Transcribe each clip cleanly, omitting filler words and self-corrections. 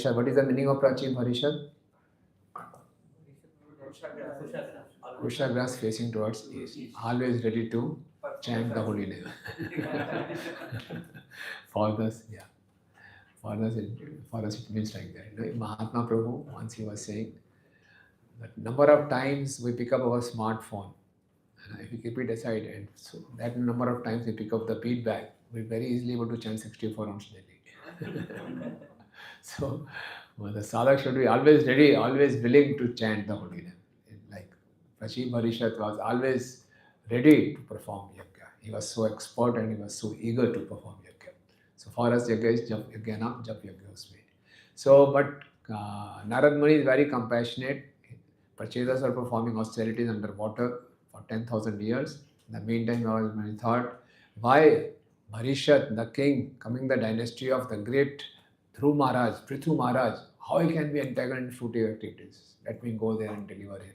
What is the meaning of Prachi Bharishad? Krishna grass facing towards east, always ready to chant the holy name. For us, yeah. For us it means like that. You know, Mahatma Prabhu, once he was saying that number of times we pick up our smartphone, and if we keep it aside, and so that number of times we pick up the bead bag, we're very easily able to chant 64 rounds daily. So well, the sadhak should be always ready, always willing to chant the holy name. Like Prachi Bharishat was always ready to perform yajna. He was so expert and he was so eager to perform yajna. So for us, yajna is jap yajna naam, jap yajna usme. So, but Narad Muni is very compassionate. Prachetas are performing austerities underwater for 10,000 years. In the meantime, Narad Muni thought, why Bharishat, the king, coming the dynasty of the great Prithu Maharaj, how he can be entangled in fruitive activities? Let me go there and deliver him.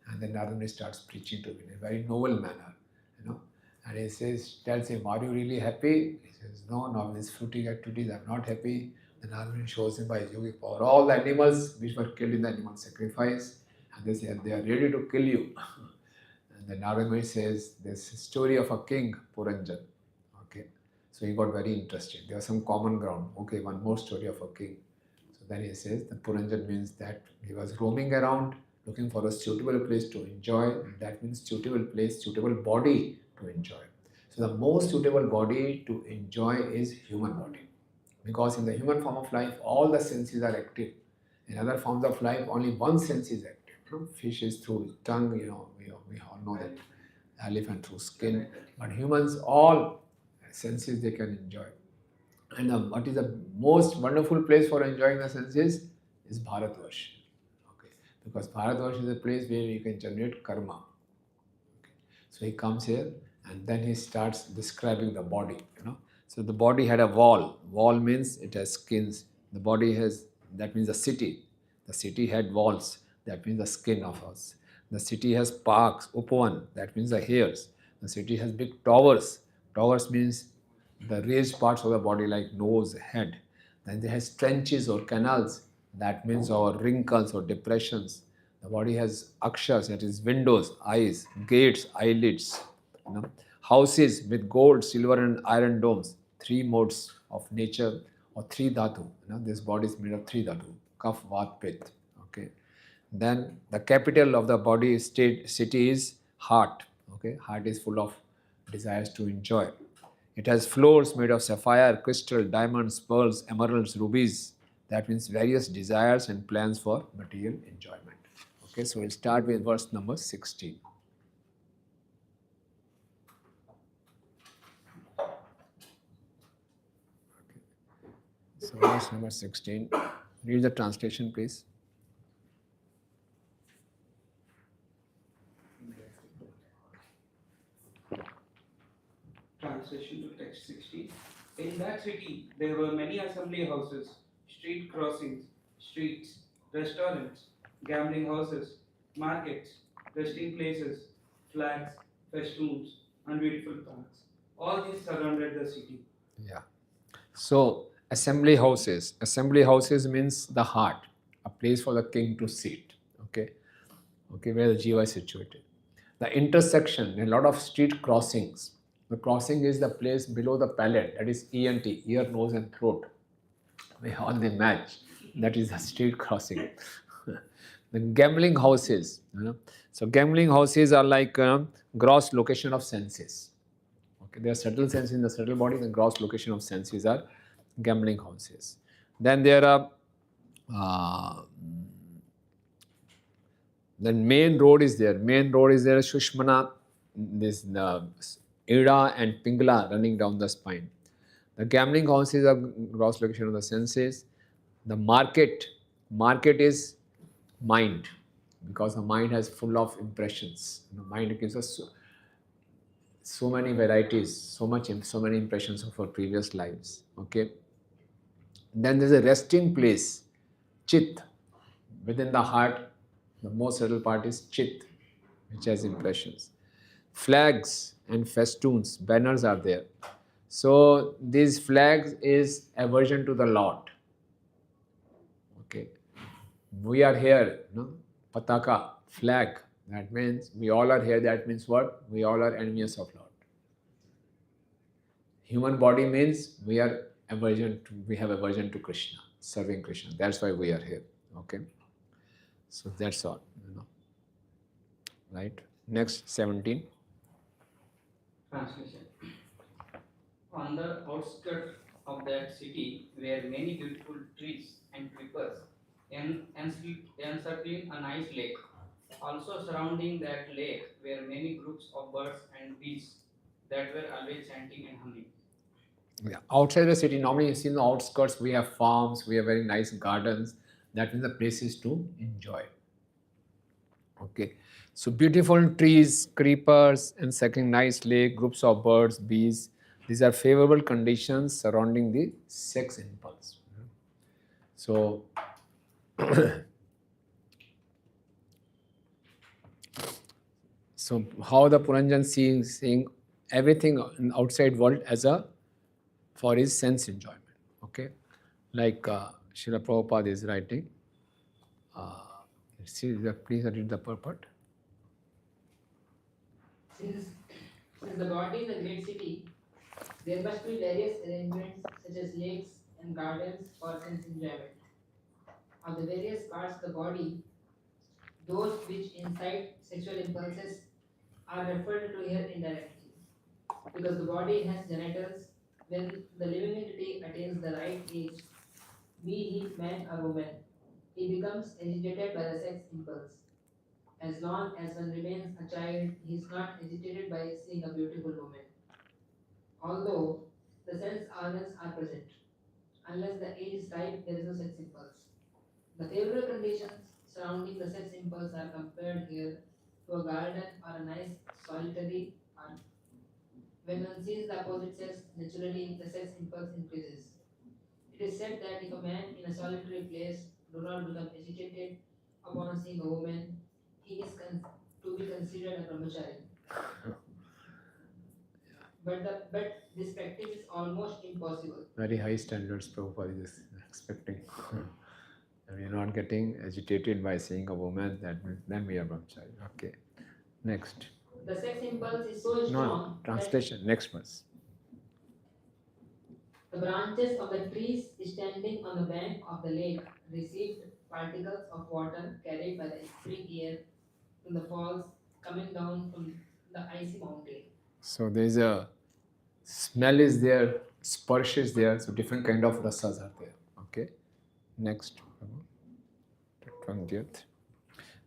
And then Narad Muni starts preaching to him in a very noble manner, you know. And he says, tells him, are you really happy? He says, no, with these fruitive activities, I'm not happy. Then Narad Muni shows him by his yogic power all the animals which were killed in the animal sacrifice, and they say, they are ready to kill you. And then Narad Muni says, this story of a king, Puranjan. Okay. So he got very interested. There was some common ground. Okay, one more story of a king. So then he says, the Puranjan means that he was roaming around looking for a suitable place to enjoy, and that means suitable place, suitable body to enjoy. So the most suitable body to enjoy is human body. Because in the human form of life, all the senses are active. In other forms of life, only one sense is active. Fish is through tongue, we all know that. Elephant through skin. But humans, all senses they can enjoy. And what is the most wonderful place for enjoying the senses is Bharatvarsh. Okay. Because Bharatvarsh is a place where you can generate karma. Okay. So he comes here and then he starts describing the body, you know. So the body had a wall. Wall means it has skins. The body has, that means the city. The city had walls. That means the skin of us. The city has parks, Upavan. That means the hairs. The city has big towers. Towers means the raised parts of the body like nose, head. Then it has trenches or canals. That means our wrinkles or depressions. The body has akshas, that is windows, eyes, gates, eyelids. You know, houses with gold, silver, and iron domes. Three modes of nature or three dhatu. You know, this body is made of three dhatu: kaf, vat, pit. Okay. Then the capital of the body city is heart. Okay, heart is full of desires to enjoy. It has floors made of sapphire, crystal, diamonds, pearls, emeralds, rubies. That means various desires and plans for material enjoyment. Okay, so we'll start with verse number 16. So verse number 16. Read the translation, please. Translation to text 16. In that city, there were many assembly houses, street crossings, streets, restaurants, gambling houses, markets, resting places, flags, festoons, and beautiful parks. All these surrounded the city. Yeah. So assembly houses. Assembly houses means the heart, a place for the king to sit. Okay. Okay, where the jiva is situated. The intersection, a lot of street crossings. The crossing is the place below the palate, that is ENT, ear, nose, and throat. All they match. That is the street crossing. The gambling houses. You know? So gambling houses are like gross location of senses. Okay, there are subtle senses in the subtle body. The gross location of senses are gambling houses. Then there are then main road is there. Main road is there. Shushmana, this Ida and Pingala running down the spine. The gambling houses are gross location of the senses. The market is mind, because the mind has full of impressions. The mind gives us so many varieties, so many impressions of our previous lives. Okay. Then there's a resting place, chit, within the heart. The most subtle part is chit, which has impressions. Flags and festoons, banners are there. So these flags is aversion to the Lord. Okay, we are here, no? Pataka, flag. That means we all are here. That means what? We all are enemies of Lord. Human body means we have aversion to Krishna, serving Krishna. That's why we are here. Okay, so that's all. Right. Next 17. Translation. On the outskirts of that city were many beautiful trees and creepers, encircling a nice lake. Also surrounding that lake were many groups of birds and bees that were always chanting and humming. Yeah. Outside the city, normally you see in the outskirts, we have farms, we have very nice gardens. That means the places to enjoy. Okay. So beautiful trees, creepers, and second nice lake, groups of birds, bees. These are favorable conditions surrounding the sex impulse. So, so how the Puranjan seeing everything in outside world as a for his sense enjoyment. Okay, like Srila Prabhupada is writing. Please read the purport. Since the body is a great city, there must be various arrangements such as lakes and gardens for sense enjoyment. Of the various parts of the body, those which incite sexual impulses are referred to here indirectly. Because the body has genitals, when the living entity attains the right age, be he man or woman, he becomes agitated by the sex impulse. As long as one remains a child, he is not agitated by seeing a beautiful woman. Although the sense organs are present, unless the age is ripe, there is no sex impulse. The favorable conditions surrounding the sex impulse are compared here to a garden or a nice solitary park. When one sees the opposite sex, naturally the sex impulse increases. It is said that if a man in a solitary place do not become agitated upon seeing a woman, he is to be considered a brahmachari. But this practice is almost impossible. Very high standards Prabhupada is expecting. We are not getting agitated by seeing a woman, that means then we are brahmachari. Okay. Next. The sex impulse is so strong. Translation. Next verse. The branches of the trees standing on the bank of the lake received particles of water carried by the spring air from the falls coming down from the icy mountain. So there is a smell is there, sparsh is there, so different kind of rasas are there. Okay. Next. 20th.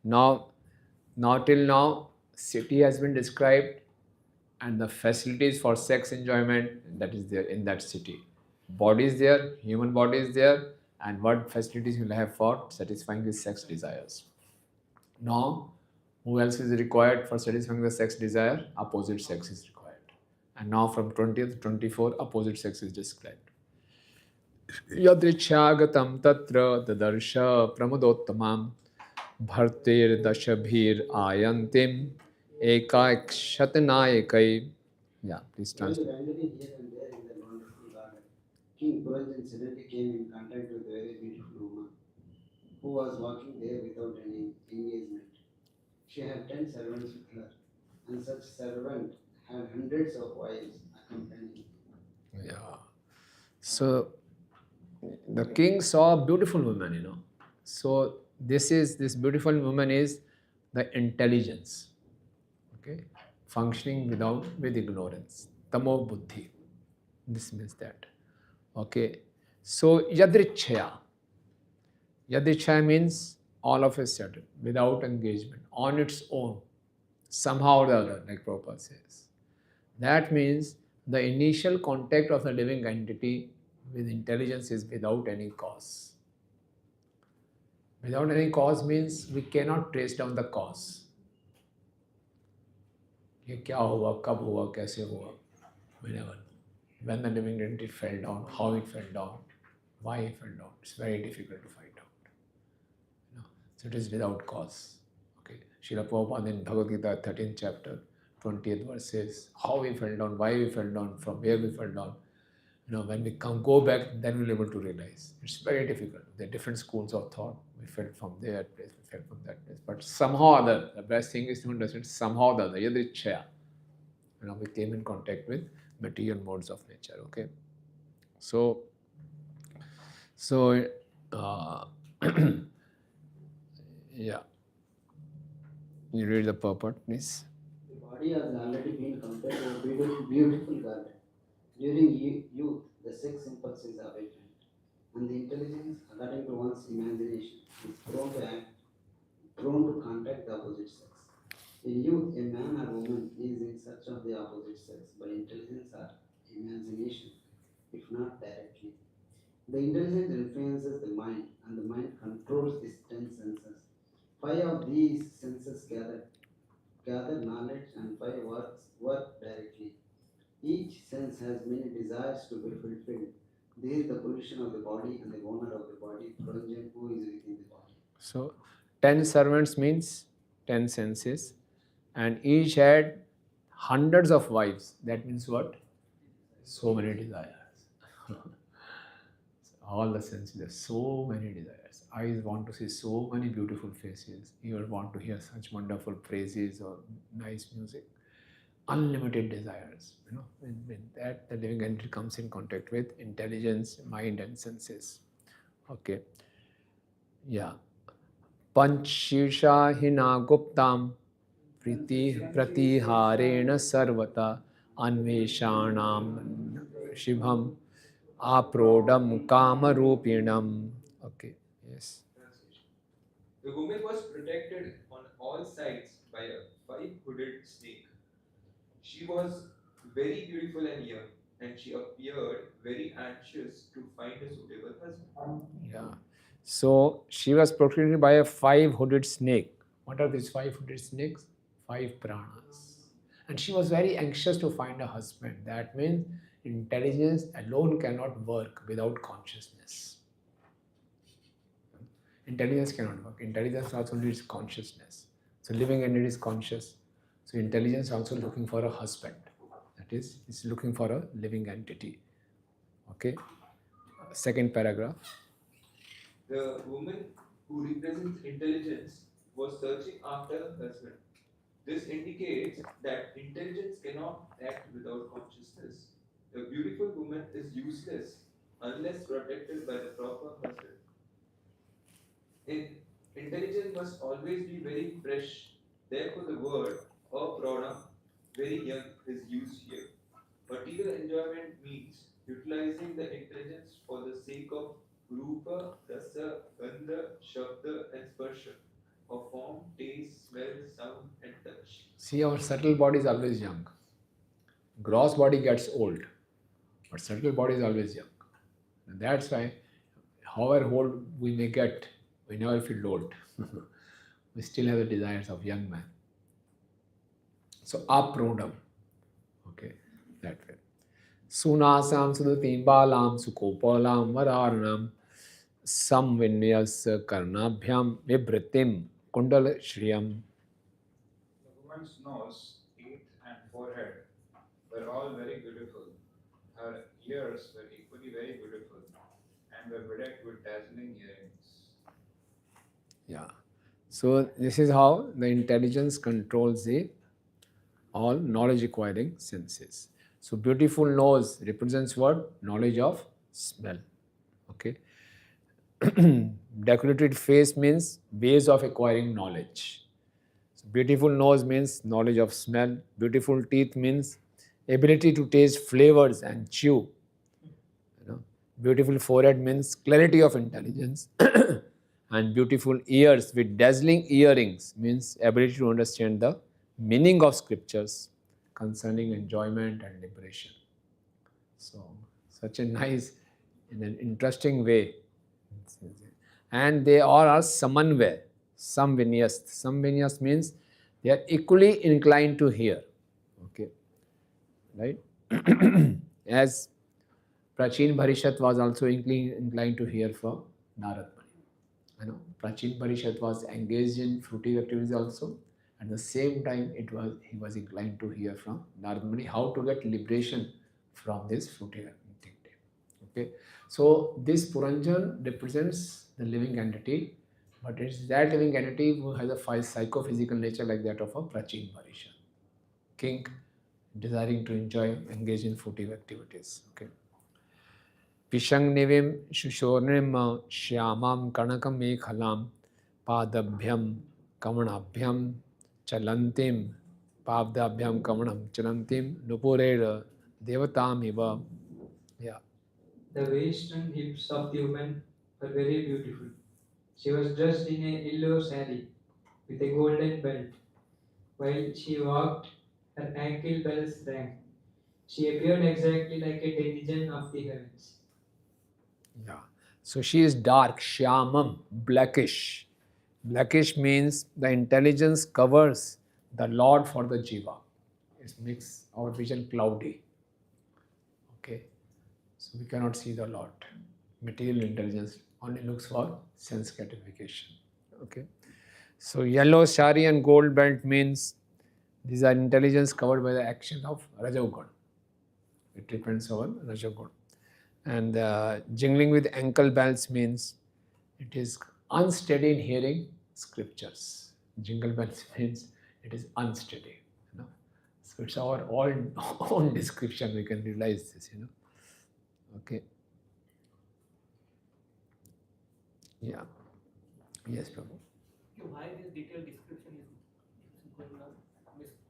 Now till now, city has been described and the facilities for sex enjoyment that is there in that city. Body is there, human body is there, and what facilities you will have for satisfying the sex desires. Now, who else is required for satisfying the sex desire? Opposite sex is required. And now from 20th to 24, opposite sex is described. Yadrichagatam tatra tadarsha pramodottamam bhartir dashabhir ayantim ekakshatanayakai. Yeah, please translate. Randomly here and there in the wonderful garden, King Puranjan suddenly came in contact with a very beautiful woman who was walking there without any engagement. She had 10 servants with her, and such servant had hundreds of wives accompanying. Yeah. So the king saw a beautiful woman, So this beautiful woman is the intelligence. Okay. Functioning with ignorance. Tamo buddhi. This means that. Okay. So yadrichaya. Yadrichaya means all of a sudden, without engagement, on its own, somehow or the other, like Prabhupada says. That means the initial contact of the living entity with intelligence is without any cause. Without any cause means we cannot trace down the cause. ये क्या हुआ, कब हुआ, कैसे हुआ? We never know. When the living entity fell down, how it fell down, why it fell down. It's very difficult to find out. So it is without cause. Okay. Srila Prabhupada in Bhagavad Gita 13th chapter, 20th verse says how we fell down, why we fell down, from where we fell down. when we go back, then we'll be able to realize. It's very difficult. There are different schools of thought. We felt from that place, we felt from that place. But somehow or other, the best thing is to understand somehow or the other, yadrichya, we came in contact with material modes of nature. Okay. So yeah. You read the purport, please. The body has already been compared to a beautiful garden. During youth, the sex impulse is awakened, and the intelligence, according to one's imagination, is prone to contact the opposite sex. In youth, a man or woman is in search of the opposite sex by intelligence or imagination, if not directly. The intelligence influences the mind, and the mind controls these 10 senses. 5 of these senses gather knowledge, and 5 work directly. Each sense has many desires to be fulfilled. This is the position of the body and the owner of the body, Pranjan, who is within the body. So 10 servants means 10 senses, and each had hundreds of wives. That means what? So many desires. All the senses, there's so many desires. Eyes want to see so many beautiful faces. Ears want to hear such wonderful phrases or nice music. Unlimited desires. When that the living entity comes in contact with intelligence, mind, and senses. Okay. Yeah. Panchshisha hina guptam pratiharena sarvata anveshanam shibham aprodam kamarupinam. Okay, yes. Translation. The woman was protected on all sides by a 5-hooded snake. She was very beautiful and young, and she appeared very anxious to find a suitable husband. Yeah. So she was protected by a 5-hooded snake. What are these 5-hooded snakes? 5 pranas. And she was very anxious to find a husband. That means intelligence alone cannot work without consciousness. Intelligence cannot work. Intelligence also needs consciousness. So living entity is conscious. So intelligence also looking for a husband. That is, it's looking for a living entity. Okay. Second paragraph. The woman who represents intelligence was searching after a husband. This indicates that intelligence cannot act without consciousness. A beautiful woman is useless unless protected by the proper husband. Intelligence must always be very fresh. Therefore, the word or pronoun very young is used here. Material enjoyment means utilizing the intelligence for the sake of rupa, rasa, gandha, shabda, and sparsha, of form, taste, smell, sound, and touch. See, our subtle body is always young. Gross body gets old, but subtle body is always young. And that's why, however old we may get, we never feel old. We still have the desires of young man. So, aprodam. Okay, that way. Sunasam sudatim balam sukopalam vararanam samvinyas karnabhyam vibhritim kundala shriyam. The woman's nose, teeth, and forehead were all very beautiful. Her ears were equally very beautiful and were bedecked with dazzling earrings. Yeah. So this is how the intelligence controls all knowledge acquiring senses. So beautiful nose represents what? Knowledge of smell. Okay. Decorated face means ways of acquiring knowledge. So beautiful nose means knowledge of smell. Beautiful teeth means ability to taste flavors and chew. Beautiful forehead means clarity of intelligence. And beautiful ears with dazzling earrings means ability to understand the meaning of scriptures concerning enjoyment and liberation. So, such a nice, in an interesting way. And they all are samanvay, samvinyast. Samvinyast means they are equally inclined to hear. Okay, right? As Prachin Bharishat was also inclined to hear from Narad Muni. Prachin Bharishat was engaged in fruitive activities also. At the same time, he was inclined to hear from Narad Muni how to get liberation from this fruitive activity. Okay, so this Puranjan represents the living entity, but it's that living entity who has a psychophysical nature like that of a Prachin Marisha, king desiring to enjoy, engage in furtive activities. Okay. Pishang nivim shushonim shyamam kanakam ekhalam padabhyam kamanabhyam chalantim pavdabhyam kamanam chalantim nupurera devatam iva. Yeah. The waist and hips of the woman were very beautiful. She was dressed in a yellow saree with a golden belt. While she walked, her ankle bells rang. She appeared exactly like a denizen of the heavens. Yeah. So she is dark, shyamam, blackish. Blackish means the intelligence covers the Lord for the jiva. It makes our vision cloudy. Okay. So we cannot see the Lord. Material intelligence only looks for sense gratification. Okay. So yellow sari and gold belt means these are intelligence covered by the action of Rajogun. It depends on Rajogun. And jingling with ankle bells means it is unsteady in hearing scriptures. Jingle bells means it is unsteady. So it's our own description. We can realize this. Okay. Yeah. Yes, Prabhu. Why this detailed description is going on?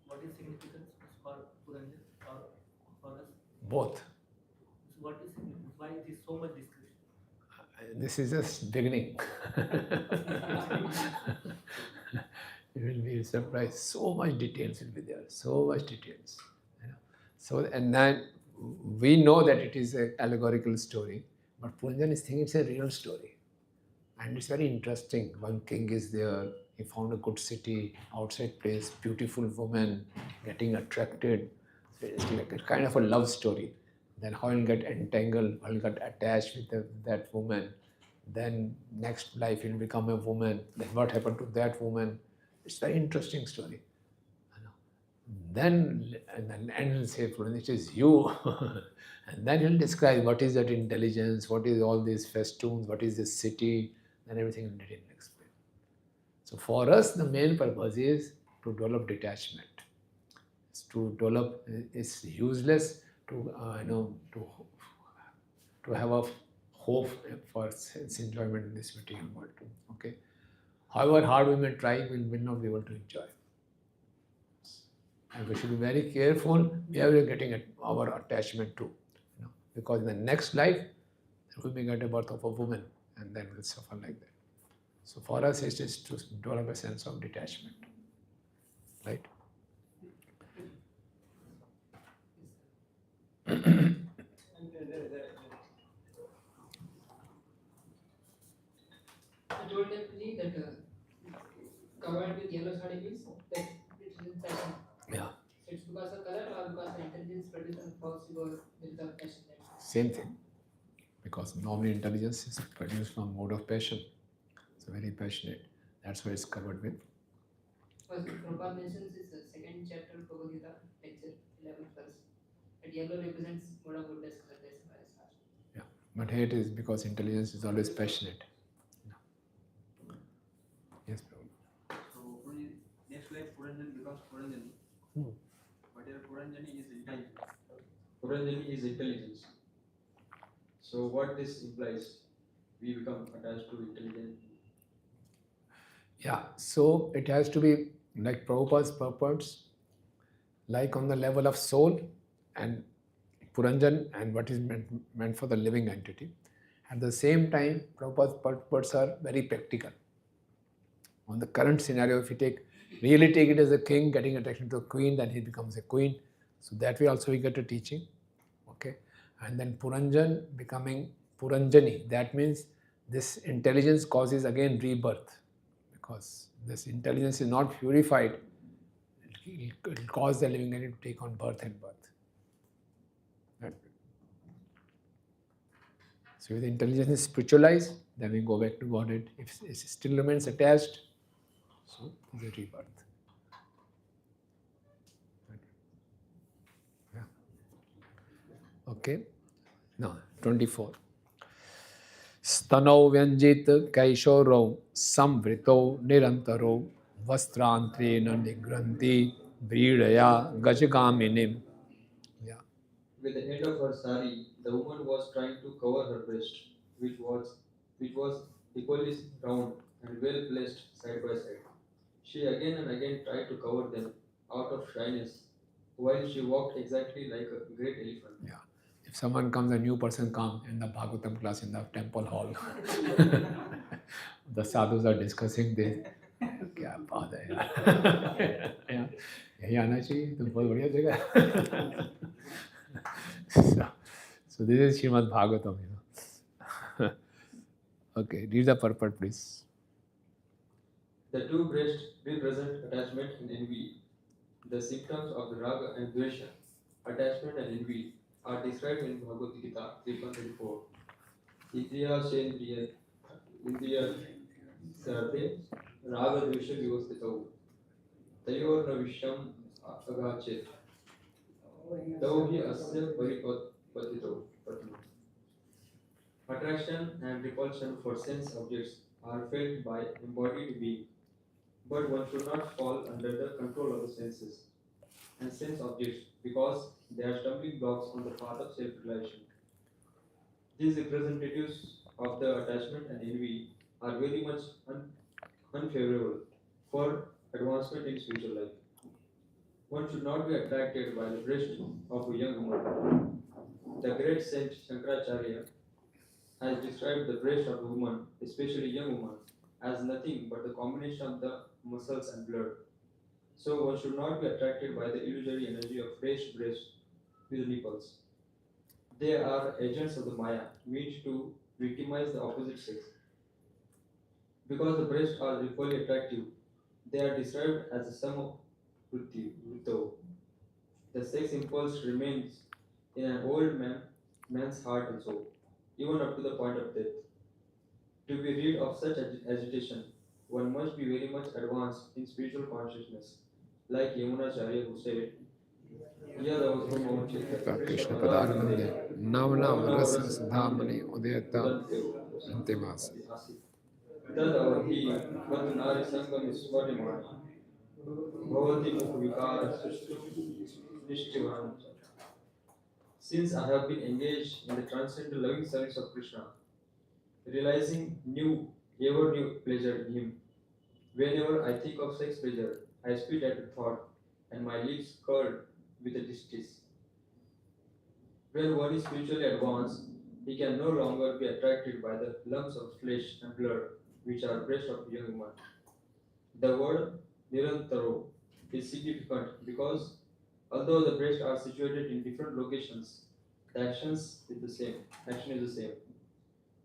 What is significance for Puranjan or for us? Both. What is significance? Why is so much description? This is just beginning. You will be surprised. So much details will be there. So much details. So and then we know that it is an allegorical story, but Puranjan is thinking it's a real story. And it's very interesting. One king is there, he found a good city, outside place, beautiful woman, getting attracted. So it's like a kind of a love story. Then how he'll get entangled, how he'll get attached with that woman. Then next life he'll become a woman. Then what happened to that woman? It's a very interesting story. Then he'll say, it is you. And then he'll describe what is that intelligence, what is all these festoons, what is this city, and everything in detail explain. So for us, the main purpose is to develop detachment. It's useless to have a hope for sense enjoyment in this material world. Okay. However hard we may try, we will not be able to enjoy. And we should be very careful where we are getting our attachment to. Because in the next life, we may get a birth of a woman and then we'll suffer like that. So for us, it is to develop a sense of detachment. Right? I told them that covered with yellow sari means that it is in passion. Yeah. So it's because of color or because the intelligence produced and falls with the passion. Same thing. Because normally intelligence is produced from mode of passion. So very passionate. That's why it's covered with. Because Prabhupada mentions this second chapter of Bhagavad Gita, lecture 11th verse. That yellow represents mode of goodness, color, Yeah. But here it is because intelligence is always passionate. Yeah. Yes, Prabhu. So next life Puranjan becomes Puranjani. But here Puranjani is intelligence. Puranjani is intelligence. So what this implies? We become attached to intelligence. Yeah, so it has to be like Prabhupada's purpose, like on the level of soul and Puranjan and what is meant for the living entity. At the same time, Prabhupada's purpose are very practical. On the current scenario, if you really take it as a king getting attraction to a queen, then he becomes a queen. So that way also we get a teaching. Okay. And then Puranjan becoming Puranjani. That means this intelligence causes again rebirth. Because this intelligence is not purified, it will cause the living entity to take on birth and birth. Right? So if the intelligence is spiritualized, then we go back to Godhead. If it still remains attached, so it's a rebirth. Right? Yeah. Okay. No, 24. Stano vyanjit kaishoro samvrito nirantaro vastrantrena nigranti bridaya gajagaminim. Yeah. With the end of her sari, the woman was trying to cover her breast, which was equally round and well placed side by side. She again and again tried to cover them out of shyness, while she walked exactly like a great elephant. Yeah. If someone comes, a new person comes in the Bhagavatam class in the temple hall, the sadhus are discussing this. क्या बात है यार यही आना चाहिए तो बहुत बढ़िया जगह so this is Srimad Bhagavatam, Okay, read the purport, please. The two breasts represent attachment and envy. The symptoms of the raga and dvesha, attachment and envy, are described in Bhagavad Gita 3.34. Indriya sarate raga dvesha vyavastitau tayor navisham agachet tau hi asya paripatitau. Attraction and repulsion for sense objects are felt by embodied being, but one should not fall under the control of the senses and sense objects because they are stumbling blocks on the path of self-realization. These representatives of the attachment and envy are very much unfavorable for advancement in spiritual life. One should not be attracted by the breast of a young woman. The great saint Shankaracharya has described the breast of a woman, especially young woman, as nothing but the combination of the muscles and blood. So one should not be attracted by the illusory energy of fresh breast with nipples. They are agents of the Maya, meant to victimize the opposite sex. Because the breasts are equally attractive, they are described as a sum vrito. The sex impulse remains in an old man's heart and soul, even up to the point of death. To be rid of such agitation, one must be very much advanced in spiritual consciousness, like Yamunacharya who said, Krishna Padarmande Navanam Rasa Sadhamani Udayata Antimas. Tadavati Vatnari Sangam Swarimani Bhavati Mukvikara Nishchivan. Since I have been engaged in the transcendental loving service of Krishna, realizing ever new pleasure in him, whenever I think of sex pleasure, I spit at the thought, and my lips curl with a distaste. When one is spiritually advanced, he can no longer be attracted by the lumps of flesh and blood which are breast of a young woman. The word nirantaro is significant because although the breasts are situated in different locations, the action is the same.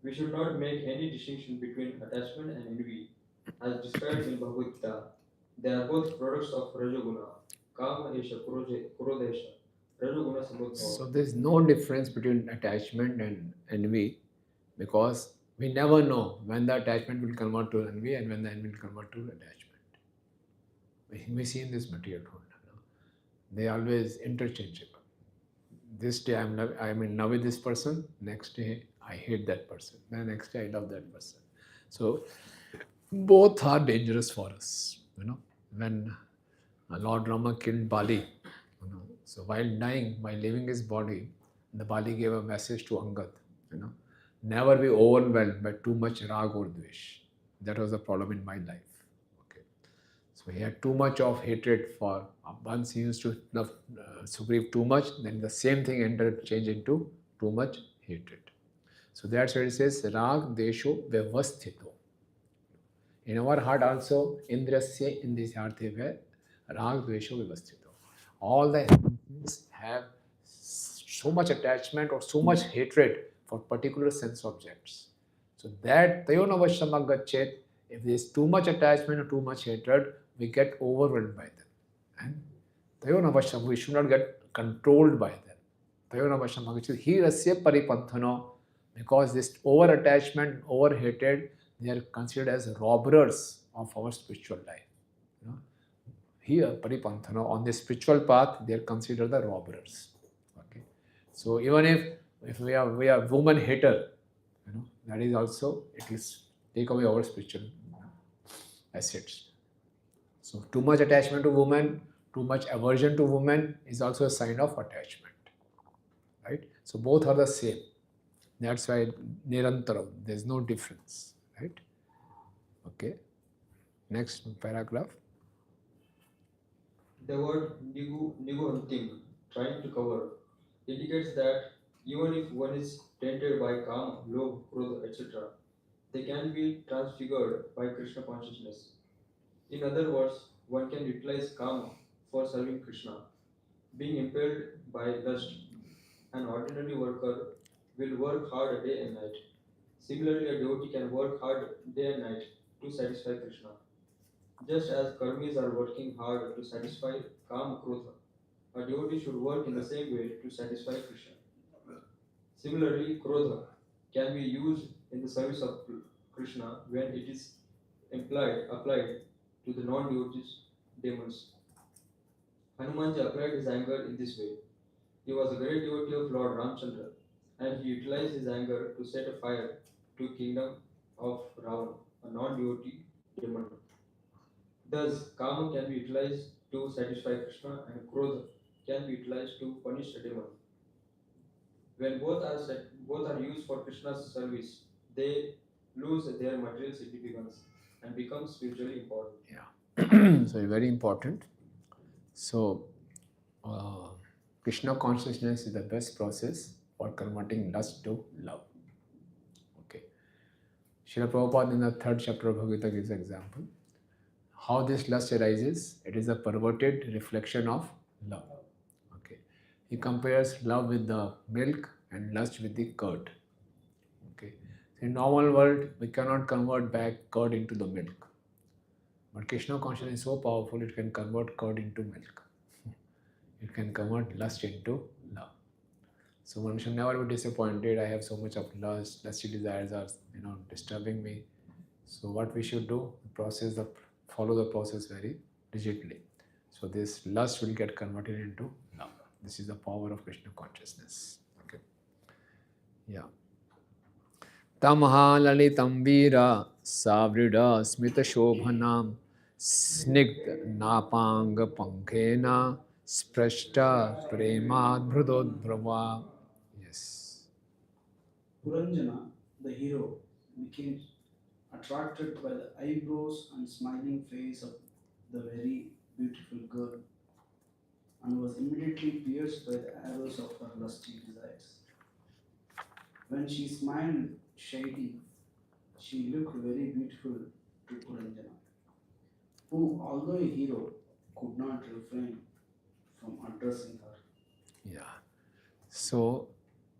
We should not make any distinction between attachment and envy, as described in Bhagavad Gita. They are both products of Rajoguna, Kama Esha Kurodesha, Rajoguna Samudbhava. So there is no difference between attachment and envy because we never know when the attachment will convert to envy and when the envy will convert to attachment. We see in this material world, they are always interchangeable. This day I'm in love with this person, next day I hate that person, then next day I love that person. So both are dangerous for us. When Lord Rama killed Bali, so while dying, while leaving his body, the Bali gave a message to Angad, never be overwhelmed by too much rag or dvesh. That was the problem in my life. Okay, so he had too much of hatred for. Once he used to love Sugriv too much, then the same thing changed into too much hatred. So that's why it says rag desho vyavasthito. In our heart also, indrasya indrisyarthe ve rag dvesho vyavasthito. All the things have so much attachment or so much hatred for particular sense objects. So that tayonavashamagachet, if there is too much attachment or too much hatred, we get overwhelmed by them. And tayonavasham, we should not get controlled by them. Tayonavashamagachet, hirasya paripanthano, because this over attachment, over hatred, they are considered as robbers of our spiritual life. Here, paripanthano, on the spiritual path, they are considered the robbers. Okay. So even if If we are woman hater, that is also, it will take away our spiritual assets. So too much attachment to woman, too much aversion to woman is also a sign of attachment. Right? So both are the same. That's why nirantaram, there is no difference. Right? Okay. Next paragraph. The word niguhantim, trying to cover, indicates that even if one is tainted by kama, lobha, krodha, etc., they can be transfigured by Krishna consciousness. In other words, one can utilize kama for serving Krishna. Being impelled by lust, an ordinary worker will work hard day and night. Similarly, a devotee can work hard day and night to satisfy Krishna. Just as karmis are working hard to satisfy kama, krodha, a devotee should work in the same way to satisfy Krishna. Similarly, krodha can be used in the service of Krishna when it is applied to the non-devotees demons. Hanumanji applied his anger in this way. He was a great devotee of Lord Ramchandra, and he utilized his anger to set a fire to kingdom of Ravana, a non-devotee demon. Thus, kama can be utilized to satisfy Krishna, and krodha can be utilized to punish a demon. When both are used for Krishna's service, they lose their material significance and become spiritually important. Yeah. So very important. So Krishna consciousness is the best process for converting lust to love. Okay. Srila Prabhupada in the 3rd chapter of Bhagavad Gita gives an example. How this lust arises, it is a perverted reflection of love. Okay. He compares love with the milk and lust with the curd. Okay. In normal world, we cannot convert back curd into the milk. But Krishna consciousness is so powerful, it can convert curd into milk. It can convert lust into love. So one should never be disappointed. I have so much of lust, lusty desires are disturbing me. So what we should do, follow the process very rigidly. So this lust will get converted into love. This is the power of Krishna consciousness. Okay. Yeah. Tamha lalitam vira savrida smita shobhanam snigdha napanga pankhena sprashta premad bhrudodbrava. Yes. Puranjana, the hero, became attracted by the eyebrows and smiling face of the very beautiful girl and was immediately pierced by the arrows of her lusty desires. When she smiled shyly, she looked very beautiful to Puranjana, who, although a hero, could not refrain from addressing her. Yeah. So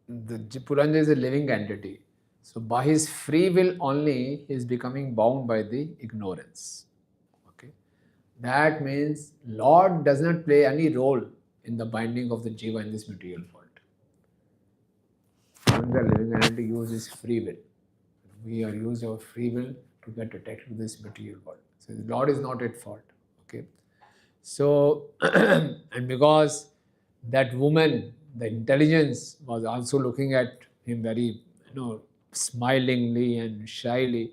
the Puranjana is a living entity. So by his free will only, he is becoming bound by the ignorance. Okay. That means Lord does not play any role in the binding of the jiva in this material world. The living entity uses free will. We are using our free will to get attached to this material world. So the Lord is not at fault. Okay. So and because that woman, the intelligence was also looking at him very, smilingly and shyly.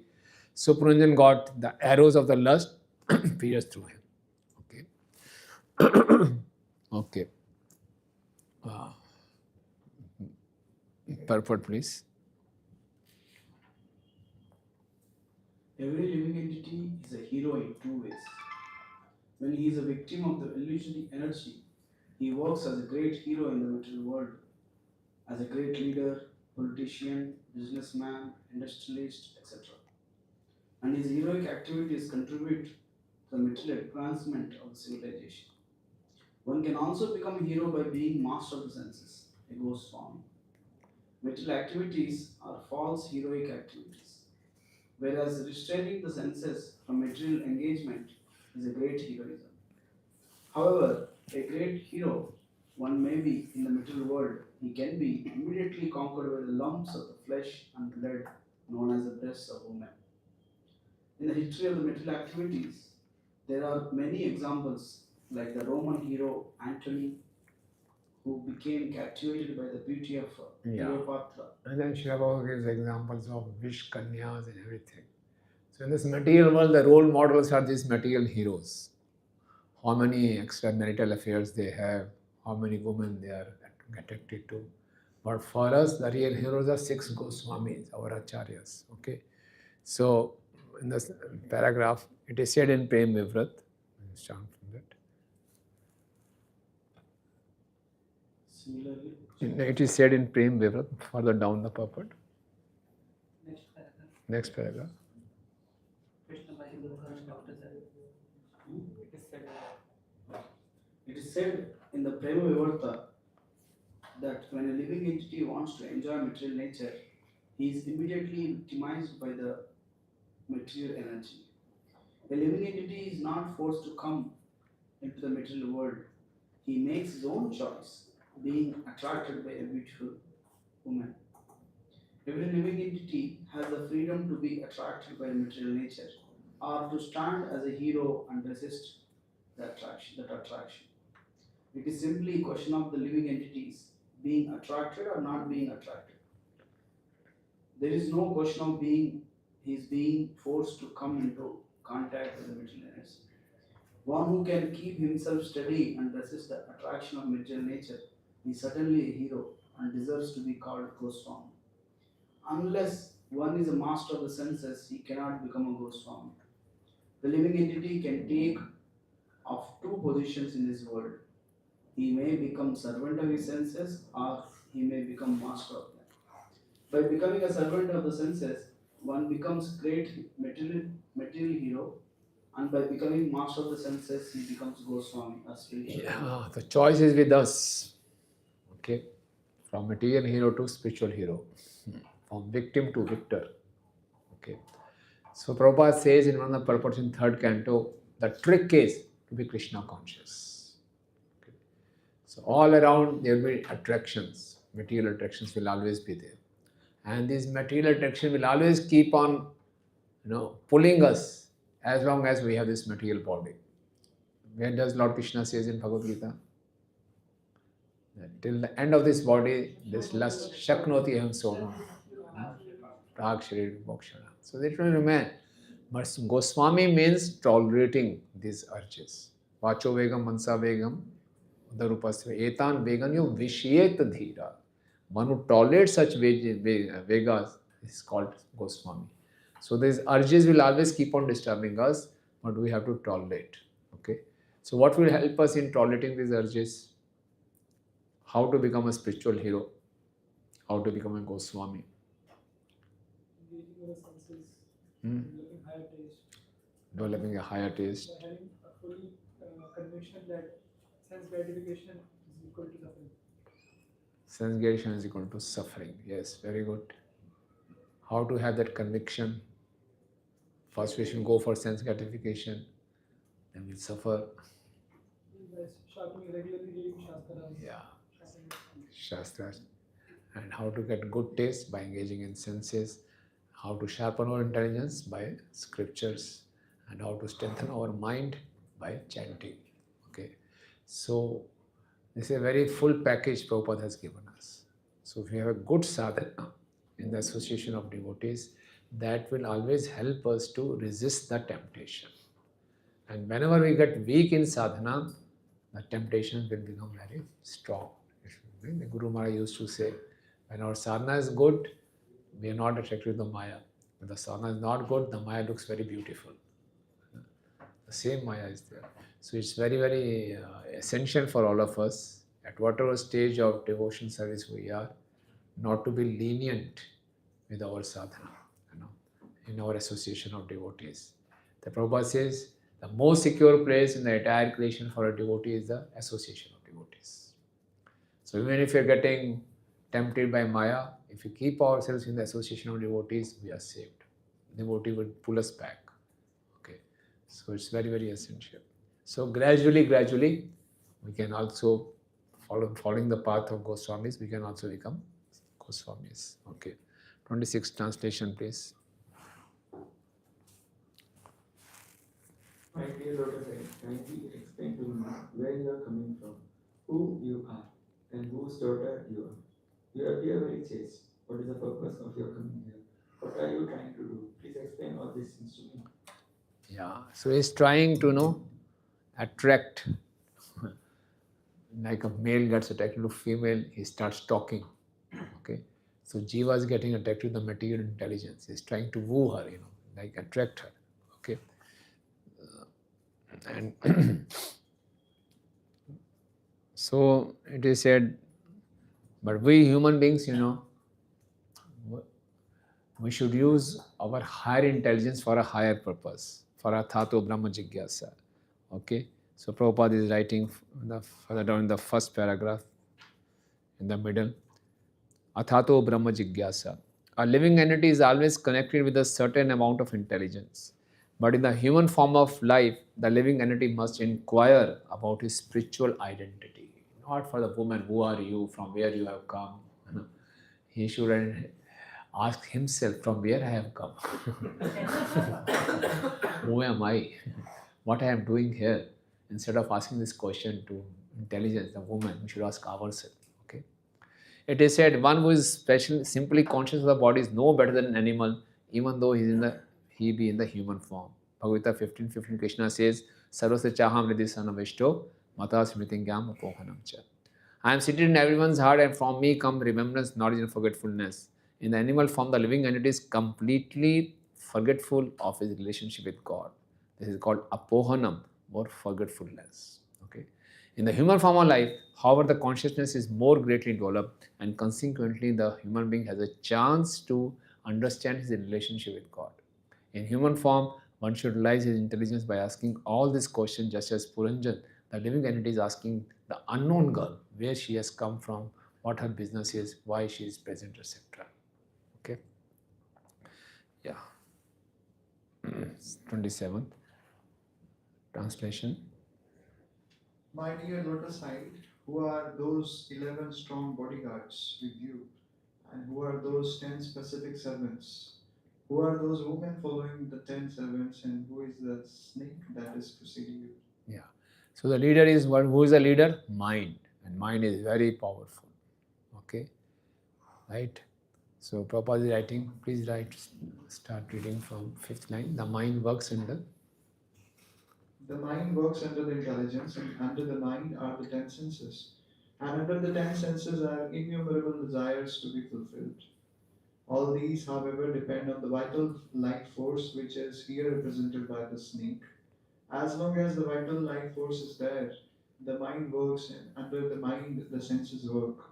So Puranjan got the arrows of the lust pierced through him. Okay. Okay. Purport, please. Every living entity is a hero in two ways. When he is a victim of the illusory energy, he works as a great hero in the material world, as a great leader, politician, businessman, industrialist, etc. And his heroic activities contribute to the material advancement of the civilization. One can also become a hero by being master of the senses, a ghost Swami. Material activities are false heroic activities, whereas restraining the senses from material engagement is a great heroism. However, a great hero one may be in the material world, he can be immediately conquered by the lumps of the flesh and blood known as the breasts of women. In the history of the material activities, there are many examples like the Roman hero Antony, who became captivated by the beauty of Cleopatra. And then Srila Prabhu gives examples of Vish Kanyas and everything. So in this material world, the role models are these material heroes. How many extramarital affairs they have, how many women they are attracted to. But for us, the real heroes are 6 Goswamis, our acharyas. Okay. So in this paragraph, it is said in Prem Vivrat. Start from that. Similarly, It is said in Prem Vivrat, further down the purport. Next paragraph. Next paragraph. Krishna Bhakti Dr. It is said. it is said in the Prema Vivarta that when a living entity wants to enjoy material nature, he is immediately victimized by the material energy. A living entity is not forced to come into the material world. He makes his own choice, being attracted by a beautiful woman. Every living entity has the freedom to be attracted by material nature or to stand as a hero and resist that attraction. It is simply a question of the living entities being attracted or not being attracted. There is no question of he is being forced to come into contact with the material energy. One who can keep himself steady and resist the attraction of material nature is certainly a hero and deserves to be called Goswami. Unless one is a master of the senses, he cannot become a Goswami. The living entity can take of 2 positions in this world. He may become servant of his senses or he may become master of them. By becoming a servant of the senses, one becomes great material hero, and by becoming master of the senses, he becomes Goswami, a spiritual hero. Yeah, the choice is with us. Okay. From material hero to spiritual hero. From victim to victor. Okay. So Prabhupada says in one of the purports in 3rd canto, the trick is to be Krishna conscious. Okay. So all around there will be attractions. Material attractions will always be there. And this material attraction will always keep on, pulling us as long as we have this material body. Where does Lord Krishna says in Bhagavad Gita? That till the end of this body, this lust, shaknoti aham sogam, prag sharir mokshana. So it will remain. But Goswami means tolerating these urges. Vacho vegam, mansa vegam, udarupasya etan veganyo vishyet dhira. One who tolerates such vegas is called Goswami. So these urges will always keep on disturbing us, but we have to tolerate. Okay. So what will help us in tolerating these urges? How to become a spiritual hero? How to become a Goswami? Engaging our senses, Hmm? developing higher taste, Developing a higher taste. by having a full conviction that sense gratification is equal to suffering. Sense gratification is equal to suffering. Yes, very good. How to have that conviction? First we should go for sense gratification, then we suffer. By sharpening, regularly reading Shastras. Yeah, Shastras. And how to get good taste? By engaging in senses. How to sharpen our intelligence? By scriptures. And how to strengthen our mind? By chanting. Okay. So this is a very full package Prabhupada has given us. So if we have a good sadhana in the association of devotees, that will always help us to resist the temptation. And whenever we get weak in sadhana, the temptation will become very strong. The Guru Maharaj used to say, when our sadhana is good, we are not attracted to the Maya. When the sadhana is not good, the Maya looks very beautiful. The same Maya is there. So it's very, very essential for all of us, at whatever stage of devotion service we are, not to be lenient with our sadhana, in our association of devotees. The Prabhupada says, the most secure place in the entire creation for a devotee is the association of devotees. So even if you're getting tempted by Maya, if we keep ourselves in the association of devotees, we are saved. Devotee will pull us back. Okay. So it's very, very essential. So gradually, we can also, following the path of Goswamis, we can also become Goswamis. Okay. 26 translation, please. My dear Lotus, kindly explain to me where you are coming from, who you are, and And whose daughter you are? You appear very chaste. What is the purpose of your coming here? What are you trying to do? Please explain all these things to me. Yeah, so he's trying to attract, like a male gets attracted to female, he starts talking. Okay, so Jiva is getting attracted to the material intelligence. He's trying to woo her, like attract her. Okay, and so it is said, but we human beings, we should use our higher intelligence for a higher purpose, for a Thato Brahma Jigyasa. Okay, so Prabhupada is writing further down in the first paragraph, in the middle, Athato Brahma Jigyasa. A living entity is always connected with a certain amount of intelligence. But in the human form of life, the living entity must inquire about his spiritual identity. Not for the woman, who are you, from where you have come. He should ask himself, from where I have come. Who am I? What I am doing here? Instead of asking this question to intelligence, the woman, we should ask ourselves. Okay. It is said, one who is simply conscious of the body is no better than an animal, even though he be in the human form. Bhagavad Gita 15:15, Krishna says, Sarvasya chaham ridhi sanavishto mata smritingyam apohanam cha. I am seated in everyone's heart, and from me come remembrance, knowledge, and forgetfulness. In the animal form, the living entity is completely forgetful of his relationship with God. This is called apohanam, or forgetfulness. Okay. In the human form of life, however, the consciousness is more greatly developed, and consequently, the human being has a chance to understand his relationship with God. In human form, one should realize his intelligence by asking all these questions, just as Puranjan, the living entity, is asking the unknown girl where she has come from, what her business is, why she is present, etc. Okay. Yeah. 27th. Translation. My dear lotus-eyed, who are those 11 strong bodyguards with you? And who are those 10 specific servants? Who are those women following the 10 servants? And who is the snake that is preceding you? Yeah. So the leader is what? Who is the leader? Mind. And mind is very powerful. Okay. Right. So Prabhupada is writing, please start reading from 5th line. The mind works under. The mind works under the intelligence, and under the mind are the 10 senses. And under the 10 senses are innumerable desires to be fulfilled. All these, however, depend on the vital life force, which is here represented by the snake. As long as the vital life force is there, the mind works, and under the mind, the senses work.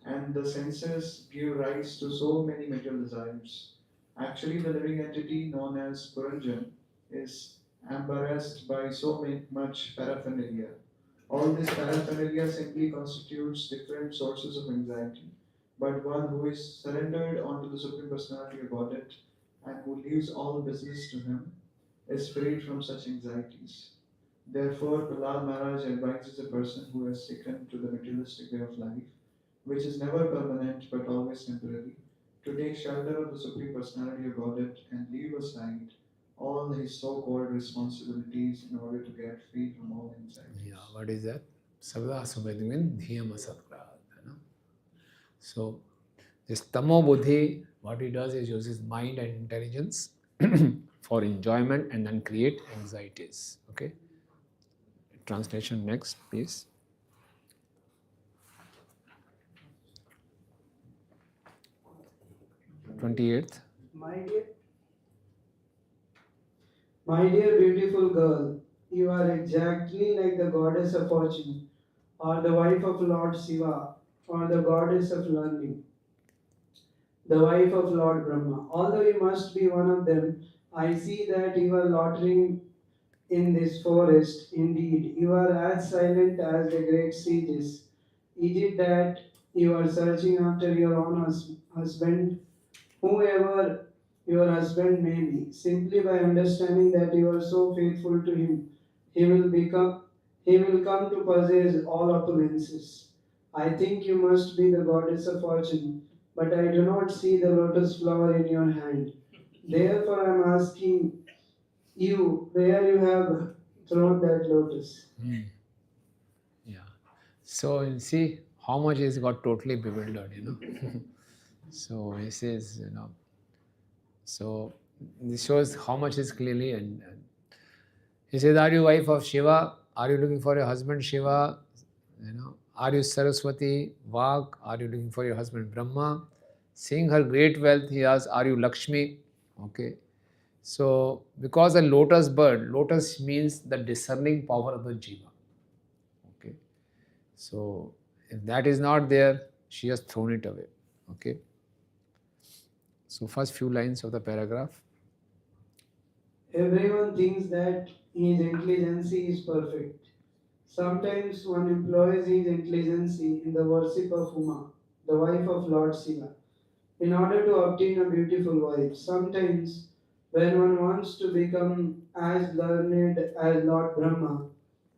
And the senses give rise to so many material desires. Actually, the living entity known as Puranjan is embarrassed by so much paraphernalia. All this paraphernalia simply constitutes different sources of anxiety. But one who is surrendered onto the Supreme Personality of Godhead and who leaves all business to him is freed from such anxieties. Therefore, Prahlad Maharaj advises a person who has taken to the materialistic way of life, which is never permanent but always temporary, to take shelter of the Supreme Personality of Godhead and leave aside all his so-called responsibilities in order to get free from all anxieties. Yeah, what is that? Savda Subhadmin Dhyam Asatprad. So this Tamo Buddhi, what he does is uses mind and intelligence for enjoyment and then create anxieties. Okay. Translation next, please. 28th. My dear beautiful girl, you are exactly like the goddess of fortune, or the wife of Lord Shiva, or the goddess of learning, the wife of Lord Brahma. Although you must be one of them, I see that you are loitering in this forest. Indeed, you are as silent as the great sages. Is it that you are searching after your own husband, whoever your husband may be? Simply by understanding that you are so faithful to him, he will come to possess all opulences. I think you must be the goddess of fortune, but I do not see the lotus flower in your hand. Therefore, I am asking you where you have thrown that lotus. Yeah. So you see how much he's got totally bewildered, So he says, so this shows how much is clearly, and he says, are you wife of Shiva? Are you looking for your husband Shiva? Are you Saraswati, Vak? Are you looking for your husband Brahma? Seeing her great wealth, he asks, are you Lakshmi? Okay. So, because a lotus bird, lotus means the discerning power of the jiva. Okay. So, if that is not there, she has thrown it away. Okay. So, first few lines of the paragraph. Everyone thinks that his intelligence is perfect. Sometimes one employs his intelligence in the worship of Uma, the wife of Lord Shiva, in order to obtain a beautiful wife. Sometimes, when one wants to become as learned as Lord Brahma,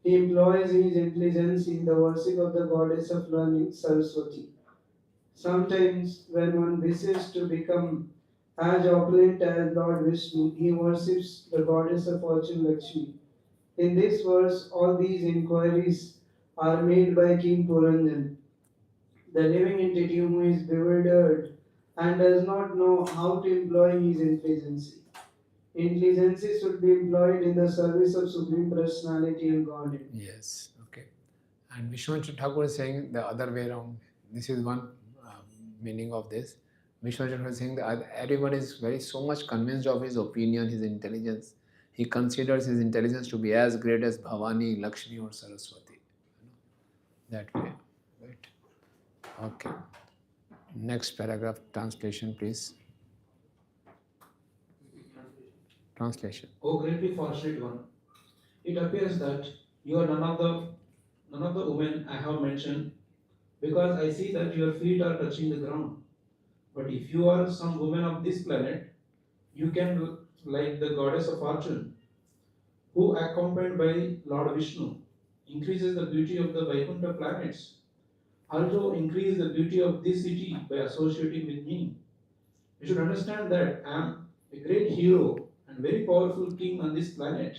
he employs his intelligence in the worship of the goddess of learning, Saraswati. Sometimes, when one wishes to become as opulent as Lord Vishnu, he worships the goddess of fortune, Lakshmi. In this verse, all these inquiries are made by King Puranjan, the living entity who is bewildered and does not know how to employ his intelligence. Intelligence should be employed in the service of Supreme Personality and Godhead. Yes, okay. And Vishwanath Thakur is saying the other way around. This is one meaning of this. Vishwanath Thakur is saying that everyone is so much convinced of his opinion, his intelligence. He considers his intelligence to be as great as Bhavani, Lakshmi or Saraswati. That way, right? Okay. Next paragraph, translation please. Translation. O greatly fortunate one, it appears that you are none of the women I have mentioned, because I see that your feet are touching the ground. But if you are some woman of this planet, you can, like the goddess of fortune, who accompanied by Lord Vishnu, increases the beauty of the Vaikuntha planets, also increase the beauty of this city by associating with me. You should understand that I am a great hero and very powerful king on this planet.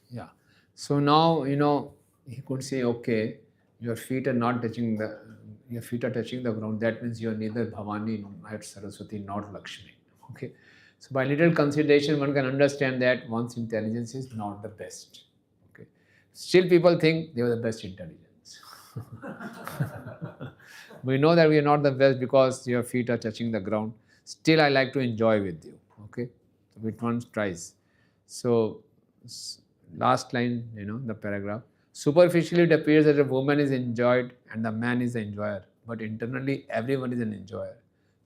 Yeah. So now, he could say, okay, your feet are touching the ground. That means you are neither Bhavani nor Saraswati nor Lakshmi. Okay. So by little consideration, one can understand that one's intelligence is not the best. Okay. Still people think they are the best intelligence. We know that we are not the best because your feet are touching the ground. Still I like to enjoy with you. Okay. So which one tries. So last line, the paragraph. Superficially, it appears that a woman is enjoyed and the man is the enjoyer, but internally, everyone is an enjoyer.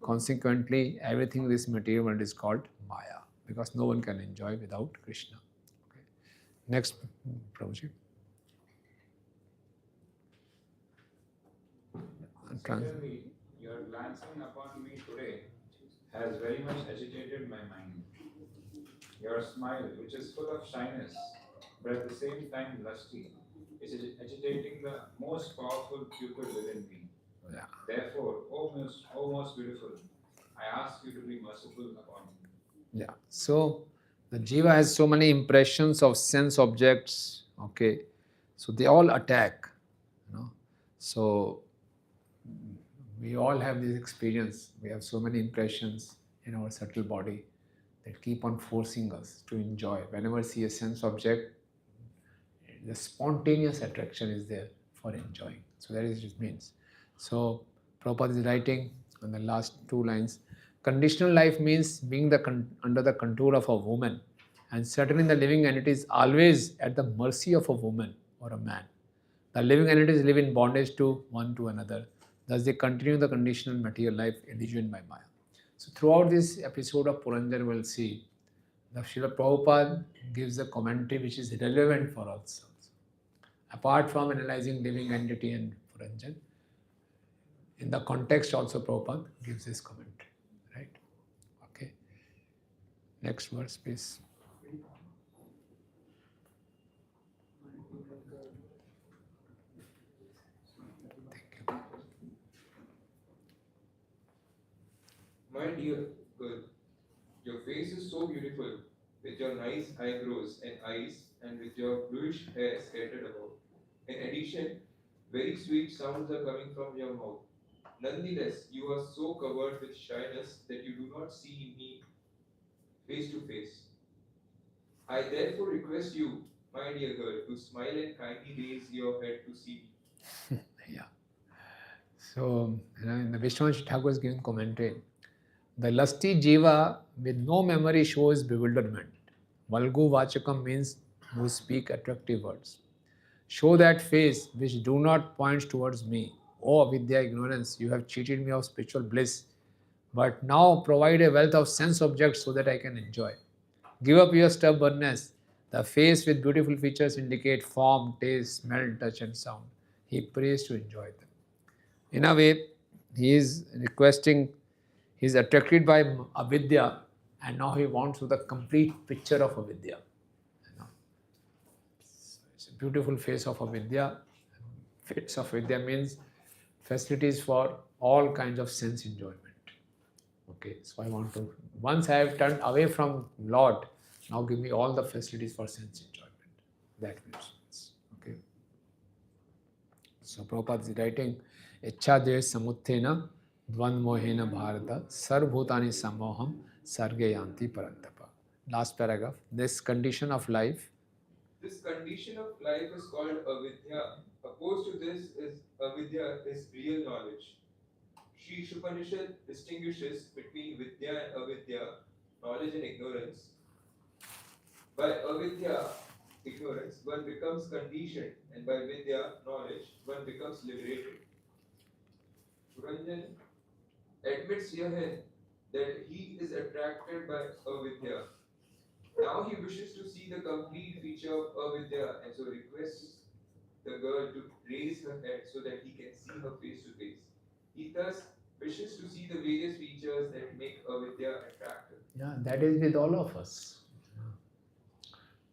Consequently, everything in this material world is called Maya, because no one can enjoy without Krishna. Okay. Next, Prabhuji. Secondly, your glancing upon me today has very much agitated my mind. Your smile, which is full of shyness, but at the same time lusty, is agitating the most powerful cupid within me. Yeah. Therefore, O most beautiful, I ask you to be merciful upon me. Yeah. So the jiva has so many impressions of sense objects. Okay. So they all attack. So we all have this experience. We have so many impressions in our subtle body that keep on forcing us to enjoy. Whenever we see a sense object, the spontaneous attraction is there for enjoying. So that is what it means. So Prabhupada is writing on the last two lines. Conditional life means being under the control of a woman, and certainly the living entity is always at the mercy of a woman or a man. The living entities live in bondage to one to another. Thus they continue the conditional material life illusioned by Maya. So throughout this episode of Puranjan, we'll see the Srila Prabhupada gives a commentary which is relevant for us. Apart from analyzing living entity and Puranjan, in the context also Prabhupada gives this commentary. Right? Okay. Next verse, please. My dear girl, your face is so beautiful, with your nice eyebrows and eyes, and with your bluish hair scattered about. In addition, Very sweet sounds are coming from your mouth. Nonetheless, you are so covered with shyness that you do not see me face to face. I therefore request you, my dear girl, to smile and kindly raise your head to see me. Yeah. So, in the Vishwanath Thakur is giving commentary. The lusty jiva with no memory shows bewilderment. Valgu vachakam means who speak attractive words. Show that face which do not point towards me. O avidya, ignorance, you have cheated me of spiritual bliss. But now provide a wealth of sense objects so that I can enjoy. Give up your stubbornness. The face with beautiful features indicate form, taste, smell, touch, and sound. He prays to enjoy them. In a way, he is requesting, he is attracted by avidya, and now he wants the complete picture of avidya. It's a beautiful face of avidya. Face of avidya means facilities for all kinds of sense enjoyment. Okay, so I want to, once I have turned away from Lord, now give me all the facilities for sense enjoyment. That makes sense. Okay. So Prabhupada is writing, Ichchadve samuthena dvanmohena bharata sarvbhutani samoham sargayanti parantapa. Last paragraph. This condition of life. This condition of life is called avidya. Opposed to this is avidya is real knowledge. Sri Upanishad distinguishes between vidya and avidya, knowledge and ignorance. By avidya, ignorance, one becomes conditioned, and by vidya, knowledge, one becomes liberated. Puranjan admits herein that he is attracted by avidya. Now he wishes to see the complete feature of avidya, and so requests the girl to raise her head so that he can see her face to face. He thus wishes to see the various features that make avidya attractive. Yeah, that is with all of us.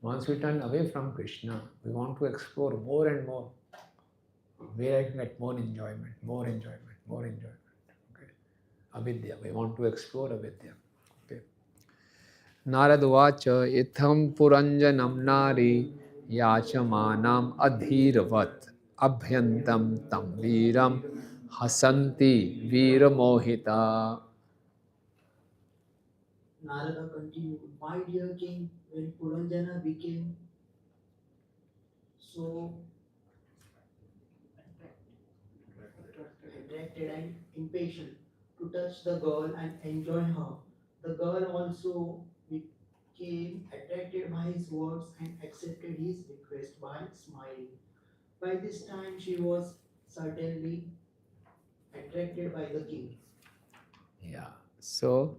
Once we turn away from Krishna, we want to explore more and more, where I can get more enjoyment, more enjoyment, more enjoyment. Okay. Avidya, we want to explore avidya. Okay. Narad vacha itham puranjanam nari yachamanam adhiravat abhyantam tam viram hasanti viramohita. Narada continued, my dear king, when Puranjana became so attracted and impatient to touch the girl and enjoy her, the girl also became attracted by his words and accepted his request by smiling. By this time, she was certainly attracted by the king. Yeah. So,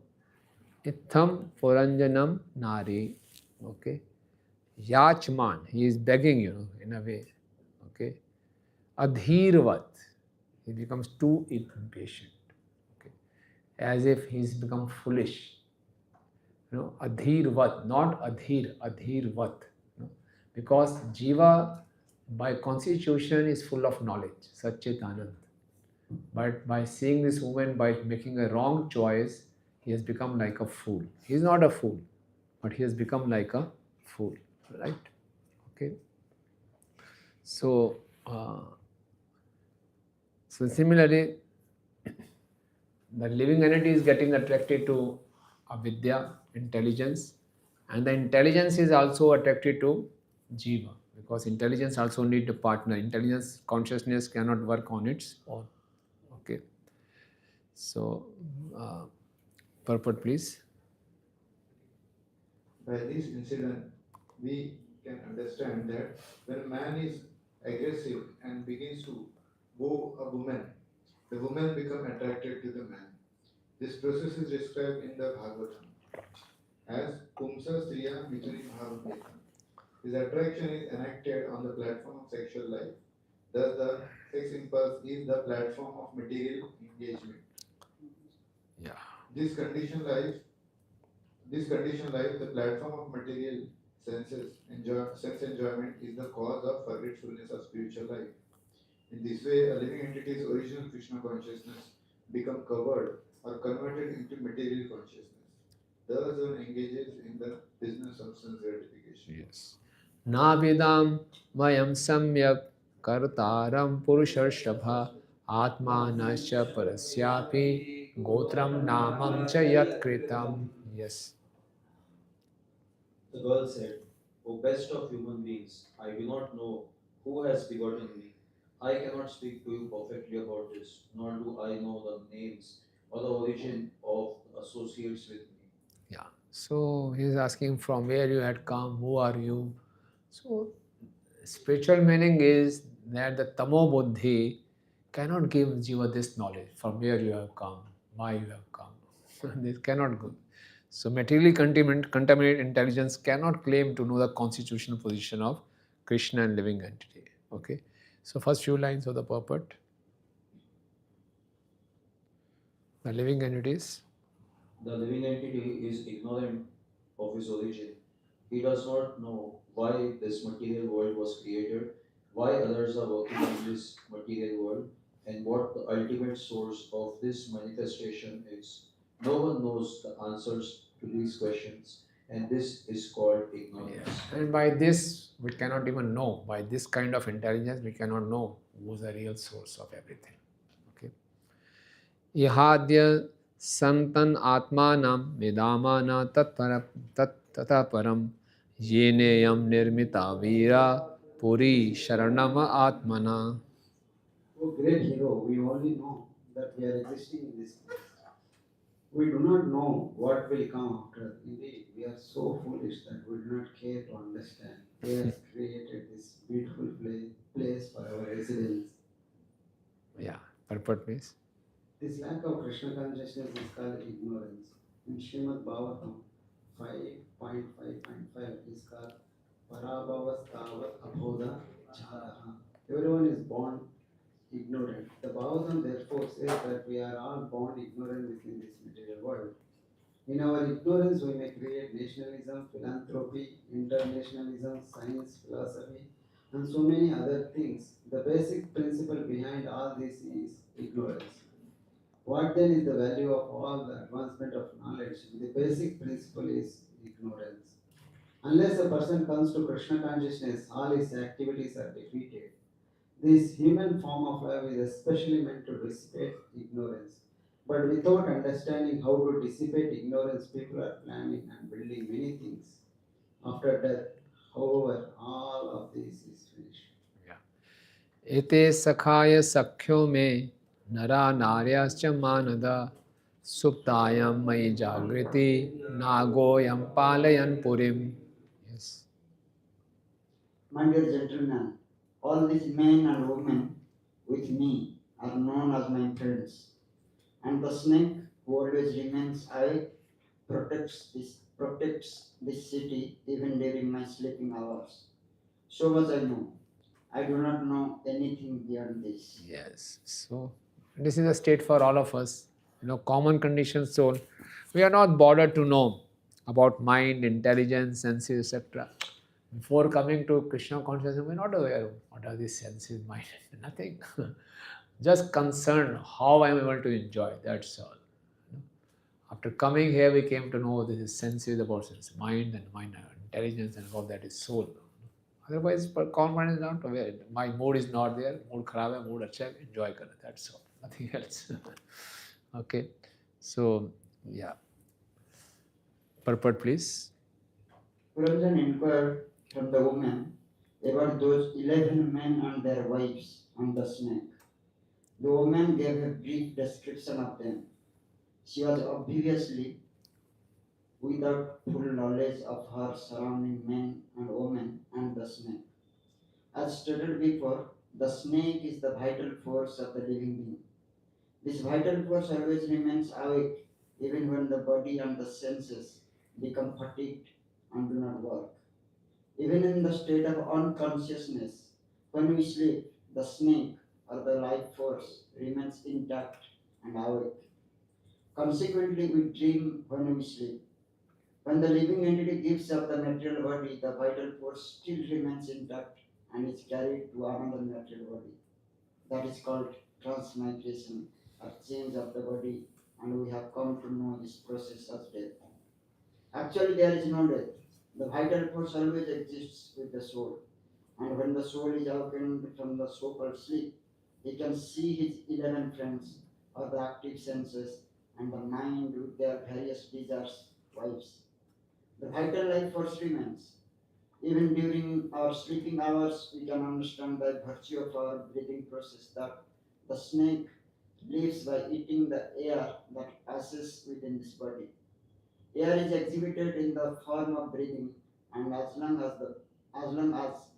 Itham Puranjanam Nari. Okay. Yachman, he is begging, in a way. Okay. Adhirvat, he becomes too impatient. Okay. As if he's become foolish. Adhirvat, not adhir, adhirvat. Because Jiva by constitution is full of knowledge, Satchit Anand. But by seeing this woman, by making a wrong choice, he has become like a fool. He is not a fool, but he has become like a fool, right? Okay. So, similarly, the living entity is getting attracted to avidya, intelligence, and the intelligence is also attracted to jiva, because intelligence also needs a partner. Intelligence, consciousness cannot work on its own. Okay. So, purport, please. By this incident, we can understand that when a man is aggressive and begins to woo a woman, the woman becomes attracted to the man. This process is described in the Bhagavatam as Pumsa Striya Mituri Bhavavyeta. This attraction is enacted on the platform of sexual life. Thus, the sex impulse is the platform of material engagement. Yeah. This condition life, the platform of material sense enjoyment is the cause of forgetfulness of spiritual life. In this way, a living entity's original Krishna consciousness become covered or converted into material consciousness. Thus, one engages in the business of sense gratification. Yes. Navidam vayam samyak kartaram purushashrabha atmanasya parasyapi gotram namam cha yat kritam. Yes. The girl said, O best of human beings, I do not know who has begotten me. I cannot speak to you perfectly about this, nor do I know the names or the origin of the associates with me. Yeah. So he is asking from where you had come, who are you? So spiritual meaning is that the tamo buddhi cannot give jiva this knowledge from where you have come, why you have come. This cannot go. So materially contaminated intelligence cannot claim to know the constitutional position of Krishna and living entity. Okay. So first few lines of the purport. The living entities. The living entity is ignorant of his origin. He does not know why this material world was created, why others are working in this material world, and what the ultimate source of this manifestation is. No one knows the answers to these questions, and this is called ignorance. And by this, we cannot even know. By this kind of intelligence, we cannot know who is the real source of everything. Okay. Ihadya santan atmanam vidamana tata param yeneyam nirmita vira puri sharanama atmana. Oh, great hero, we only know that we are existing in this place. We do not know what will come after. Indeed, we are so foolish that we do not care to understand. He has created this beautiful place for our residence. Yeah, purport means? This lack of Krishna consciousness is called ignorance. In Srimad Bhagavatam 5.5.5 is called Parabhavastavat Abhoda Charaha. Everyone is born ignorant. The Bhagavatam therefore says that we are all born ignorant within this material world. In our ignorance, we may create nationalism, philanthropy, internationalism, science, philosophy, and so many other things. The basic principle behind all this is ignorance. What then is the value of all the advancement of knowledge? The basic principle is ignorance. Unless a person comes to Krishna consciousness, all his activities are defeated. This human form of life is especially meant to dissipate ignorance. But without understanding how to dissipate ignorance, people are planning and building many things. After death, however, all of this is finished. Ete sakhaya sakhyo me nara naryascha manada suptayam mai jagriti nagoyam palayan purim. Yes. My dear gentlemen, all these men and women with me are known as my friends. And the snake who always remains I protects this city even during my sleeping hours. So much I know. I do not know anything beyond this. Yes. So this is a state for all of us. Common conditioned soul. We are not bothered to know about mind, intelligence, senses, etc. Before coming to Krishna consciousness, we are not aware of what are these senses, mind, nothing. Just concerned how I am able to enjoy. That's all. After coming here, we came to know this is senses about sense, mind and mind, intelligence, and all that is soul. Otherwise, common mind is not aware. My mood is not there. Mood kharab hai, mood acha hai, enjoy kar. That's all. Nothing else. Okay. So, yeah. Purport, please. Puranjan inquired from the woman about those 11 men and their wives on the snake. The woman gave a brief description of them. She was obviously without full knowledge of her surrounding men and women and the snake. As stated before, the snake is the vital force of the living being. This vital force always remains awake even when the body and the senses become fatigued and do not work. Even in the state of unconsciousness, when we sleep, the snake or the life force remains intact and awake. Consequently, we dream when we sleep. When the living entity gives up the material body, the vital force still remains intact and is carried to another material body. That is called transmigration or change of the body, and we have come to know this process as death. Actually, there is no death. The vital force always exists with the soul. And when the soul is awakened from the so-called sleep, he can see his 11 friends or the active senses and the mind with their various desires, wives. The vital life force remains. Even during our sleeping hours, we can understand by virtue of our breathing process that the snake lives by eating the air that passes within this body. Air is exhibited in the form of breathing, and as long as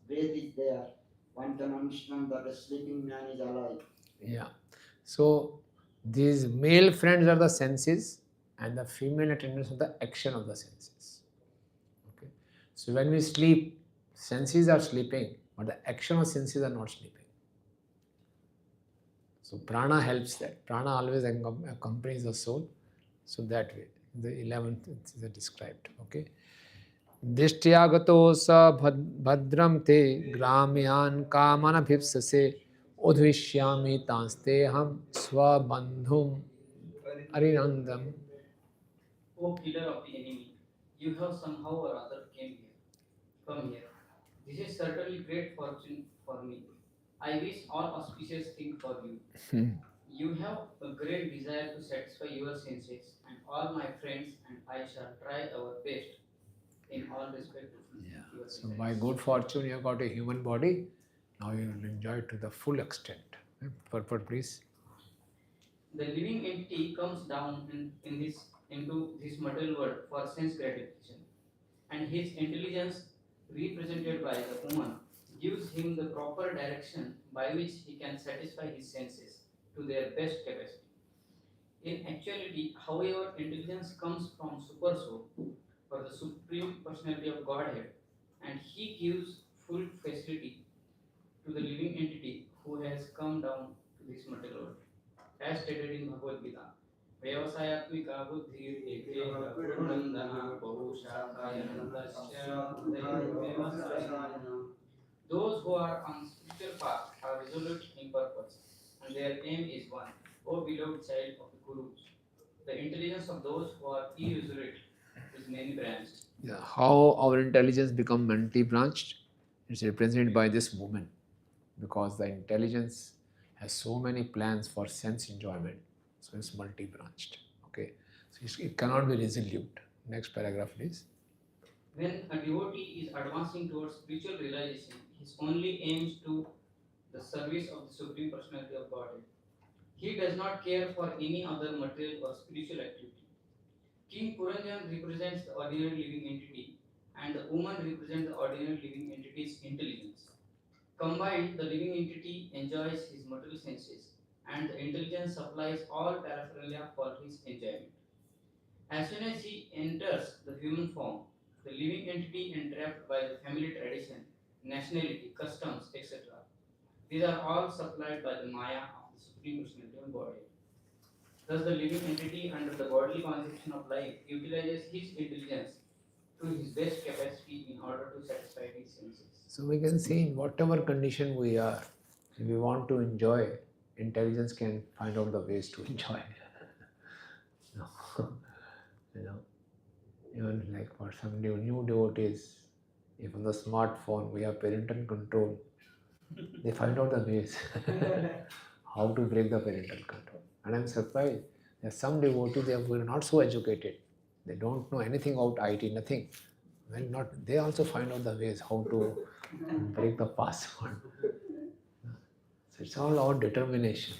breath is there, one can understand that a sleeping man is alive. Yeah. So these male friends are the senses and the female attendants are the action of the senses. Okay. So when we sleep, senses are sleeping, but the action of senses are not sleeping. So prana helps that. Prana always accompanies the soul. So that way, the 11th is described. Okay. दृष्टियागतो स भद्रम ते ग्राम्यान कामनभिप्ससे उद्विष्यामि तांस्ते हम स्वबंधुम अरिनंदम. O killer of the enemy, you have somehow or other come here. This is certainly great fortune for me. I wish all auspicious things for you. You have a great desire to satisfy your senses, and all my friends and I shall try our best in all respects. Yeah. So by good fortune, you have got a human body. Now you will enjoy it to the full extent. Purport, please. The living entity comes down into this material world for sense gratification, and his intelligence, represented by the woman, gives him the proper direction by which he can satisfy his senses to their best capacity. In actuality, however, intelligence comes from Super Soul or the Supreme Personality of Godhead, and he gives full facility to the living entity who has come down to this material world. As stated in Bhagavad Gita, व्यवसायात्मिका बुद्धिर एकेह पुरुनंदना बहुशाखायनन्दस्य व्यवसायिनः. Those who are on spiritual path are resolute in purpose, and their aim is one. O beloved child of the Guru, the intelligence of those who are irresolute is many branched. Yeah. How our intelligence become mentally branched? It's represented by this movement, because the intelligence has so many plans for sense enjoyment, so it's multi-branched. Okay, so it cannot be resolute. Next paragraph, please. When a devotee is advancing towards spiritual realization, his only aims to the service of the Supreme Personality of Godhead. He does not care for any other material or spiritual activity. King Puranjan represents the ordinary living entity, and the woman represents the ordinary living entity's intelligence. Combined, the living entity enjoys his material senses, and the intelligence supplies all paraphernalia for his enjoyment. As soon as he enters the human form, the living entity entrapped by the family tradition, nationality, customs, etc. These are all supplied by the Maya of the Supreme Personality of Godhead. Thus, the living entity under the godly conception of life utilizes his intelligence to his best capacity in order to satisfy his senses. So we can see in whatever condition we are, if we want to enjoy, intelligence can find out the ways to enjoy. You know, even like for some new devotees, if on the smartphone we have parental control, they find out the ways how to break the parental control. And I'm surprised there are some devotees, they were not so educated. They don't know anything about IT, nothing. Well, they also find out the ways how to break the password. So it's all our determination.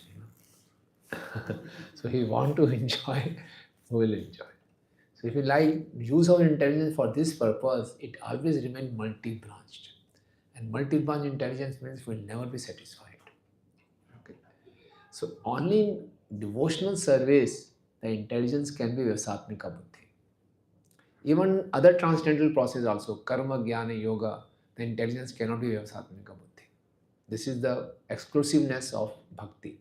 So if we want to enjoy, we will enjoy. So if you like use our intelligence for this purpose, it always remains multi-branched. And multi-branch intelligence means we will never be satisfied. Okay. So only in devotional service, the intelligence can be Vyasatmika Buddhi. Even other transcendental process also, karma, jnana, yoga, the intelligence cannot be Vyasatmika Buddhi. This is the exclusiveness of bhakti.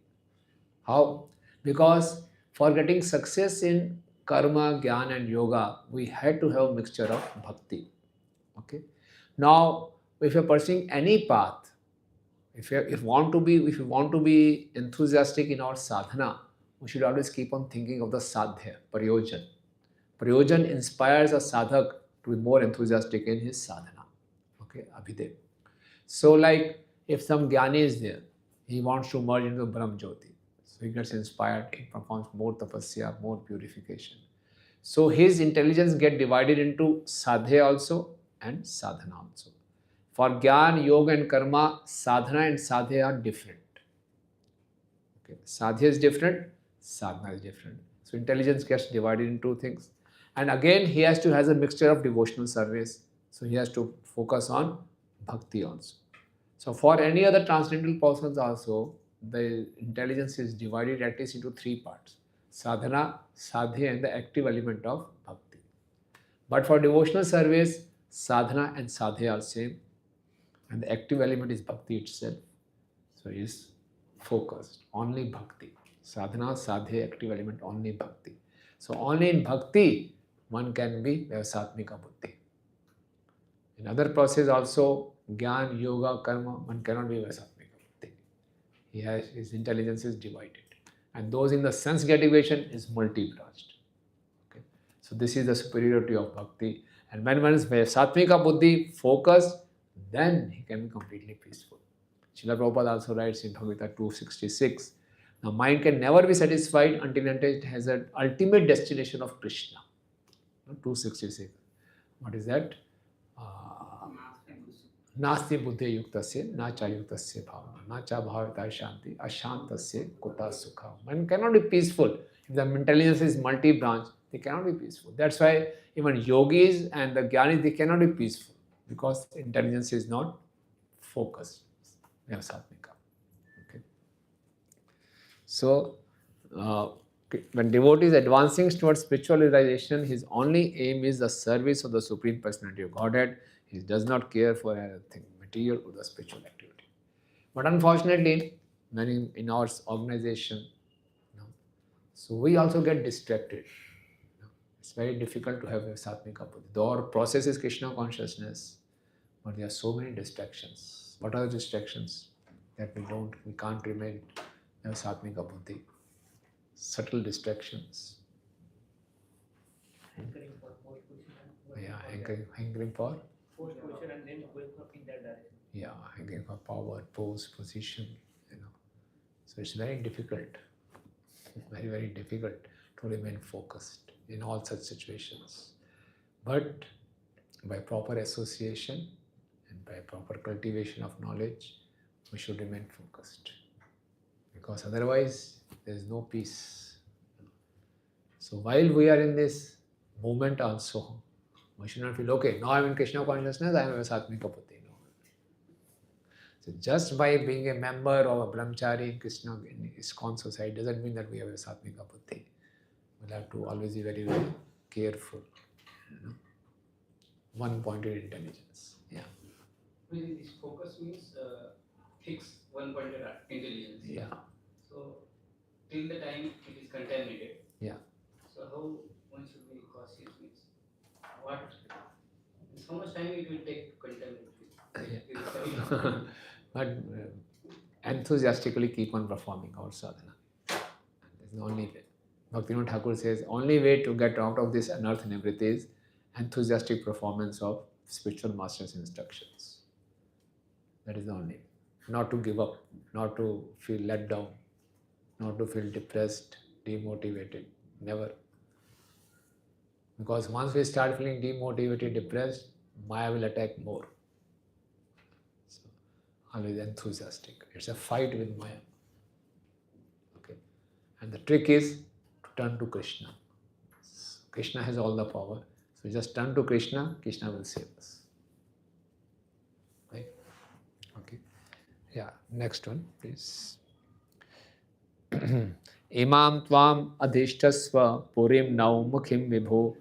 How? Because for getting success in karma, jnana and yoga, we had to have a mixture of bhakti. Okay. Now, if you are pursuing any path, if you want to be enthusiastic in our sadhana, we should always keep on thinking of the sadhya, prayojan. Prayojan inspires a sadhak to be more enthusiastic in his sadhana. Okay, abhidev. So like if some Jnani is there, he wants to merge into Brahm Jyoti. So he gets inspired, he performs more tapasya, more purification. So his intelligence get divided into sadhya also and sadhana also. For Gyan, Yoga and Karma, sadhana and sadhya are different. Okay. Sadhya is different, sadhana is different. So intelligence gets divided into two things. And again, he has a mixture of devotional service. So he has to focus on bhakti also. So for any other transcendental persons also, the intelligence is divided at least into three parts: sadhana, sadhya, and the active element of bhakti. But for devotional service, sadhana and sadhya are same, and the active element is bhakti itself. So he is focused only bhakti. Sadhana, sadhya, active element only bhakti. So only in bhakti one can be Vyavasatmika buddhi. In other process also, Gyan, Yoga, Karma, one cannot be Vyavasatmika buddhi. His intelligence is divided. And those in the sense gratification is multi-branched. Okay. So this is the superiority of bhakti. And when one is Vyavasatmika buddhi focused, then he can be completely peaceful. Srila Prabhupada also writes in Bhagavad Gita 266, the mind can never be satisfied until it has an ultimate destination of Krishna. 266. What is that? Nasti buddhi yuktasya, na cha yuktasya bhavana, na cha bhavata shanti, ashantasya kuta sukha. One cannot be peaceful. If the intelligence is multi-branch, they cannot be peaceful. That's why even yogis and the jnanis, they cannot be peaceful because intelligence is not focused. Vyavasatmika. Okay. So, when devotee is advancing towards spiritual realization, his only aim is the service of the Supreme Personality of Godhead. He does not care for anything material or the spiritual activity. But unfortunately, when in our organization, so we also get distracted. It's very difficult to have a Satmika buddhi. Though our process is Krishna consciousness, but there are so many distractions. What are the distractions? That we can't remain a Satmika buddhi. Subtle distractions. Hankering for more position. Yeah, hankering for? Post position and then going in that direction. Yeah, hankering for power, pose, position, So it's very difficult, very, very difficult to remain focused in all such situations. But by proper association and by proper cultivation of knowledge, we should remain focused. Because otherwise, there is no peace. So while we are in this movement also, we should not feel, okay, now I am in Krishna consciousness, I am a Satmika buddhi. No. So just by being a member of a brahmachari in Krishna in ISKCON society doesn't mean that we have a Satmika buddhi. We'll have to always be very, very careful. One-pointed intelligence. Yeah. Really, this focus means fixed one-pointed intelligence. Yeah. So till the time it is contaminated. Yeah. So how one should be cautious means how much time it will take to contaminate? Yeah. But enthusiastically keep on performing our sadhana. That's the only way. Bhaktivinoda Thakur says, only way to get out of this unearth and everything is enthusiastic performance of spiritual master's instructions. That is the only way. Not to give up, not to feel let down, not to feel depressed, demotivated. Never. Because once we start feeling demotivated, depressed, Maya will attack more. So, always enthusiastic. It's a fight with Maya. Okay. And the trick is to turn to Krishna. Krishna has all the power. So just turn to Krishna, Krishna will save us. Right? Okay. Yeah, next one, please. Imam tvam adhishtasva purim naumukhim vibho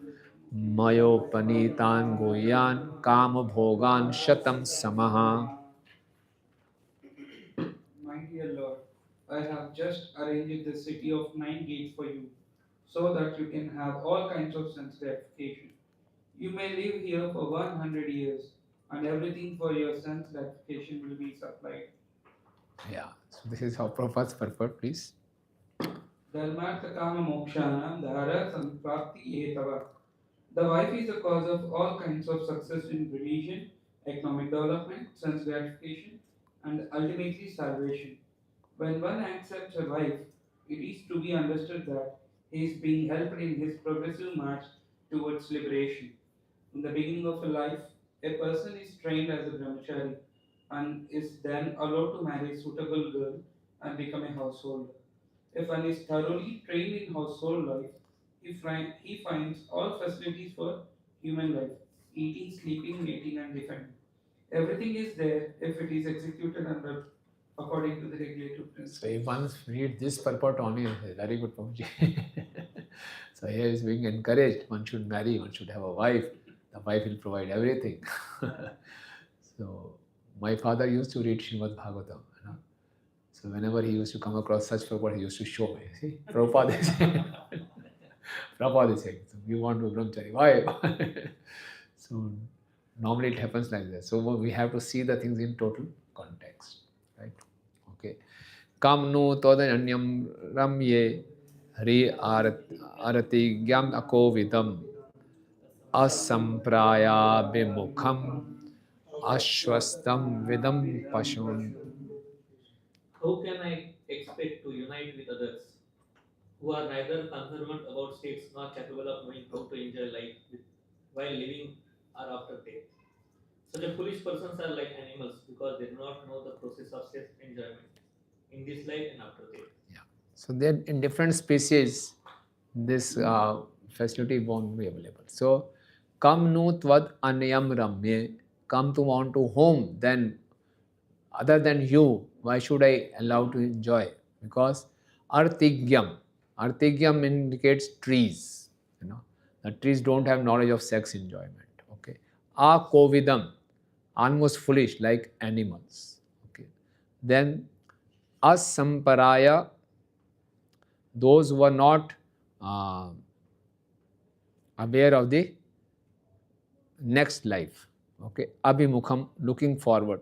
mayopanitan goyan kam bhogan shatam samaha. My dear Lord, I have just arranged the city of 9 gates for you, so that you can have all kinds of sense gratification. You may live here for 100 years, and everything for your sense gratification will be supplied. Yeah, so this is how Prabhupada's purport, please. Dharmartha kama mokshanam dhara samprapti etava. The wife is the cause of all kinds of success in religion economic development, sense gratification, and ultimately salvation. When one accepts a wife, it is to be understood that he is being helped in his progressive march towards liberation. In the beginning of a life, a person is trained as a brahmachari and is then allowed to marry a suitable girl and become a householder. If one is thoroughly trained in household life, he finds all facilities for human life eating, sleeping, mating, and defending. Everything is there if it is executed under according to the regulative principles. So if one reads this purport only, it's very good, Prabhuji. So here is being encouraged. One should marry, one should have a wife. The wife will provide everything. So my father used to read Srimad Bhagavatam. So whenever he used to come across such purport, he used to show me. See, Prabhupada is saying, Prabhupada is saying, so we want to brahmachari. Why? So normally it happens like that. So we have to see the things in total context. Right? Okay. Kam nu todanyam ramye hari arati gyam akovidam asampraya bimukham ashwastam vidam pashun. How can I expect to unite with others who are neither concerned about states nor capable of knowing how to enjoy life while living or after death? Such a foolish persons are like animals because they do not know the process of self enjoyment in this life and after death. So then in different species, this facility won't be available. So, kam nu tvad anyam ramye, come to want to whom, then other than you, why should I allow to enjoy? Because artigyam indicates trees. The trees don't have knowledge of sex enjoyment. Okay. Akovidam, almost foolish, like animals. Okay. Then asamparaya, those who are not aware of the next life. Okay. Abhimukham, looking forward.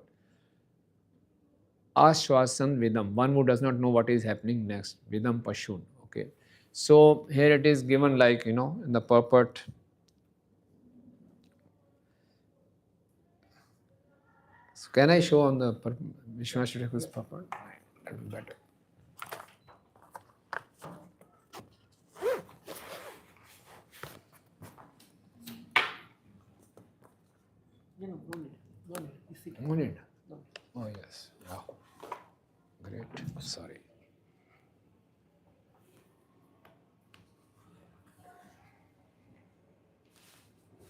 Ashwasan vidam, one who does not know what is happening next. Vidam pashun. Okay. So here it is given like, in the purport. So can I show on the Vishwanath Thakur's purport? That will be better. No need. Oh yes. Wow. Great. Sorry.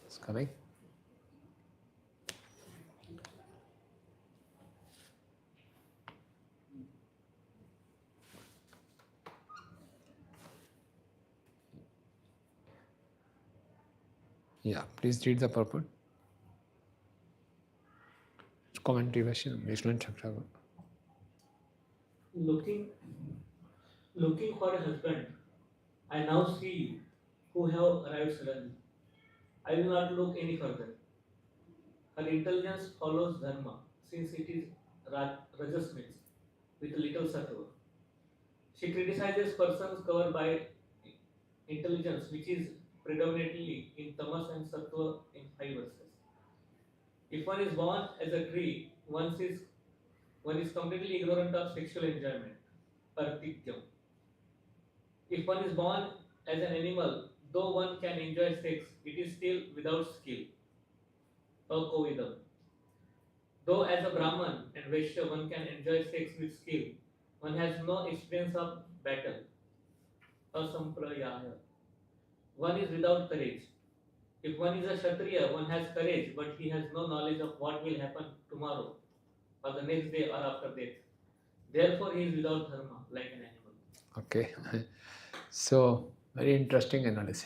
It's coming. Yeah, please read the purport. Commentary version, Vishnu Chakra. Looking for a husband, I now see you, who have arrived suddenly. I will not look any further. Her intelligence follows dharma, since it is rajas mixed with little sattva. She criticizes persons covered by intelligence, which is predominantly in tamas and sattva in 5 verses. If one is born as a tree, one is completely ignorant of sexual enjoyment, partityam. If one is born as an animal, though one can enjoy sex, it is still without skill, akovidam. Though as a Brahman and Vaishya one can enjoy sex with skill, one has no experience of battle, asamprayaya. One is without courage. If one is a Kshatriya, one has courage, but he has no knowledge of what will happen tomorrow, or the next day, or after death. Therefore, he is without dharma, like an animal. Okay. So, very interesting analysis.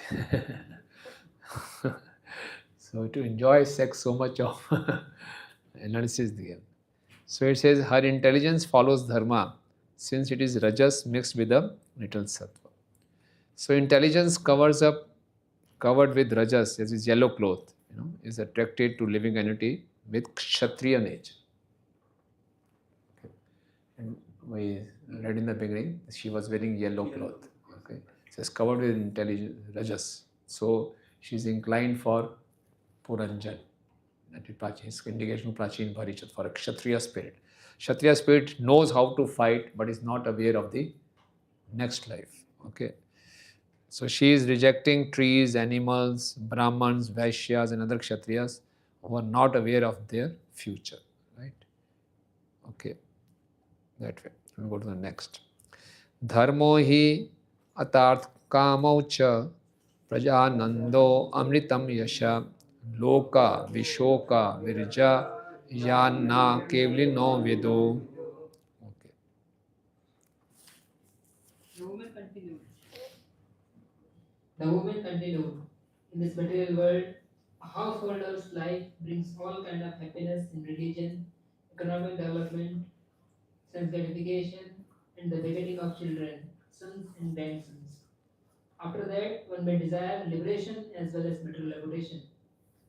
So, to enjoy sex, so much of analysis there. So, it says, her intelligence follows dharma, since it is rajas mixed with a little sattva. So, intelligence covered with rajas, as is yellow cloth, is attracted to living entity with kshatriya nature. Okay. And we read in the beginning, she was wearing yellow cloth. Okay. It says covered with intelligence, rajas. So she is inclined for Puranjan. That is Prachin. His indication of Prachin Bharishat for a Kshatriya spirit. Kshatriya spirit knows how to fight but is not aware of the next life. Okay. So she is rejecting trees, animals, Brahmans, Vaishyas and other Kshatriyas who are not aware of their future. Right? Okay. That way. We'll go to the next. Dharmo hi atarth kamaucha prajanando amritam yasha loka vishoka virja yana kevlino vedo. Okay. The woman continued. In this material world, a householder's life brings all kind of happiness in religion, economic development, sense gratification, and the begetting of children, sons and grandsons. After that, one may desire liberation as well as material liberation.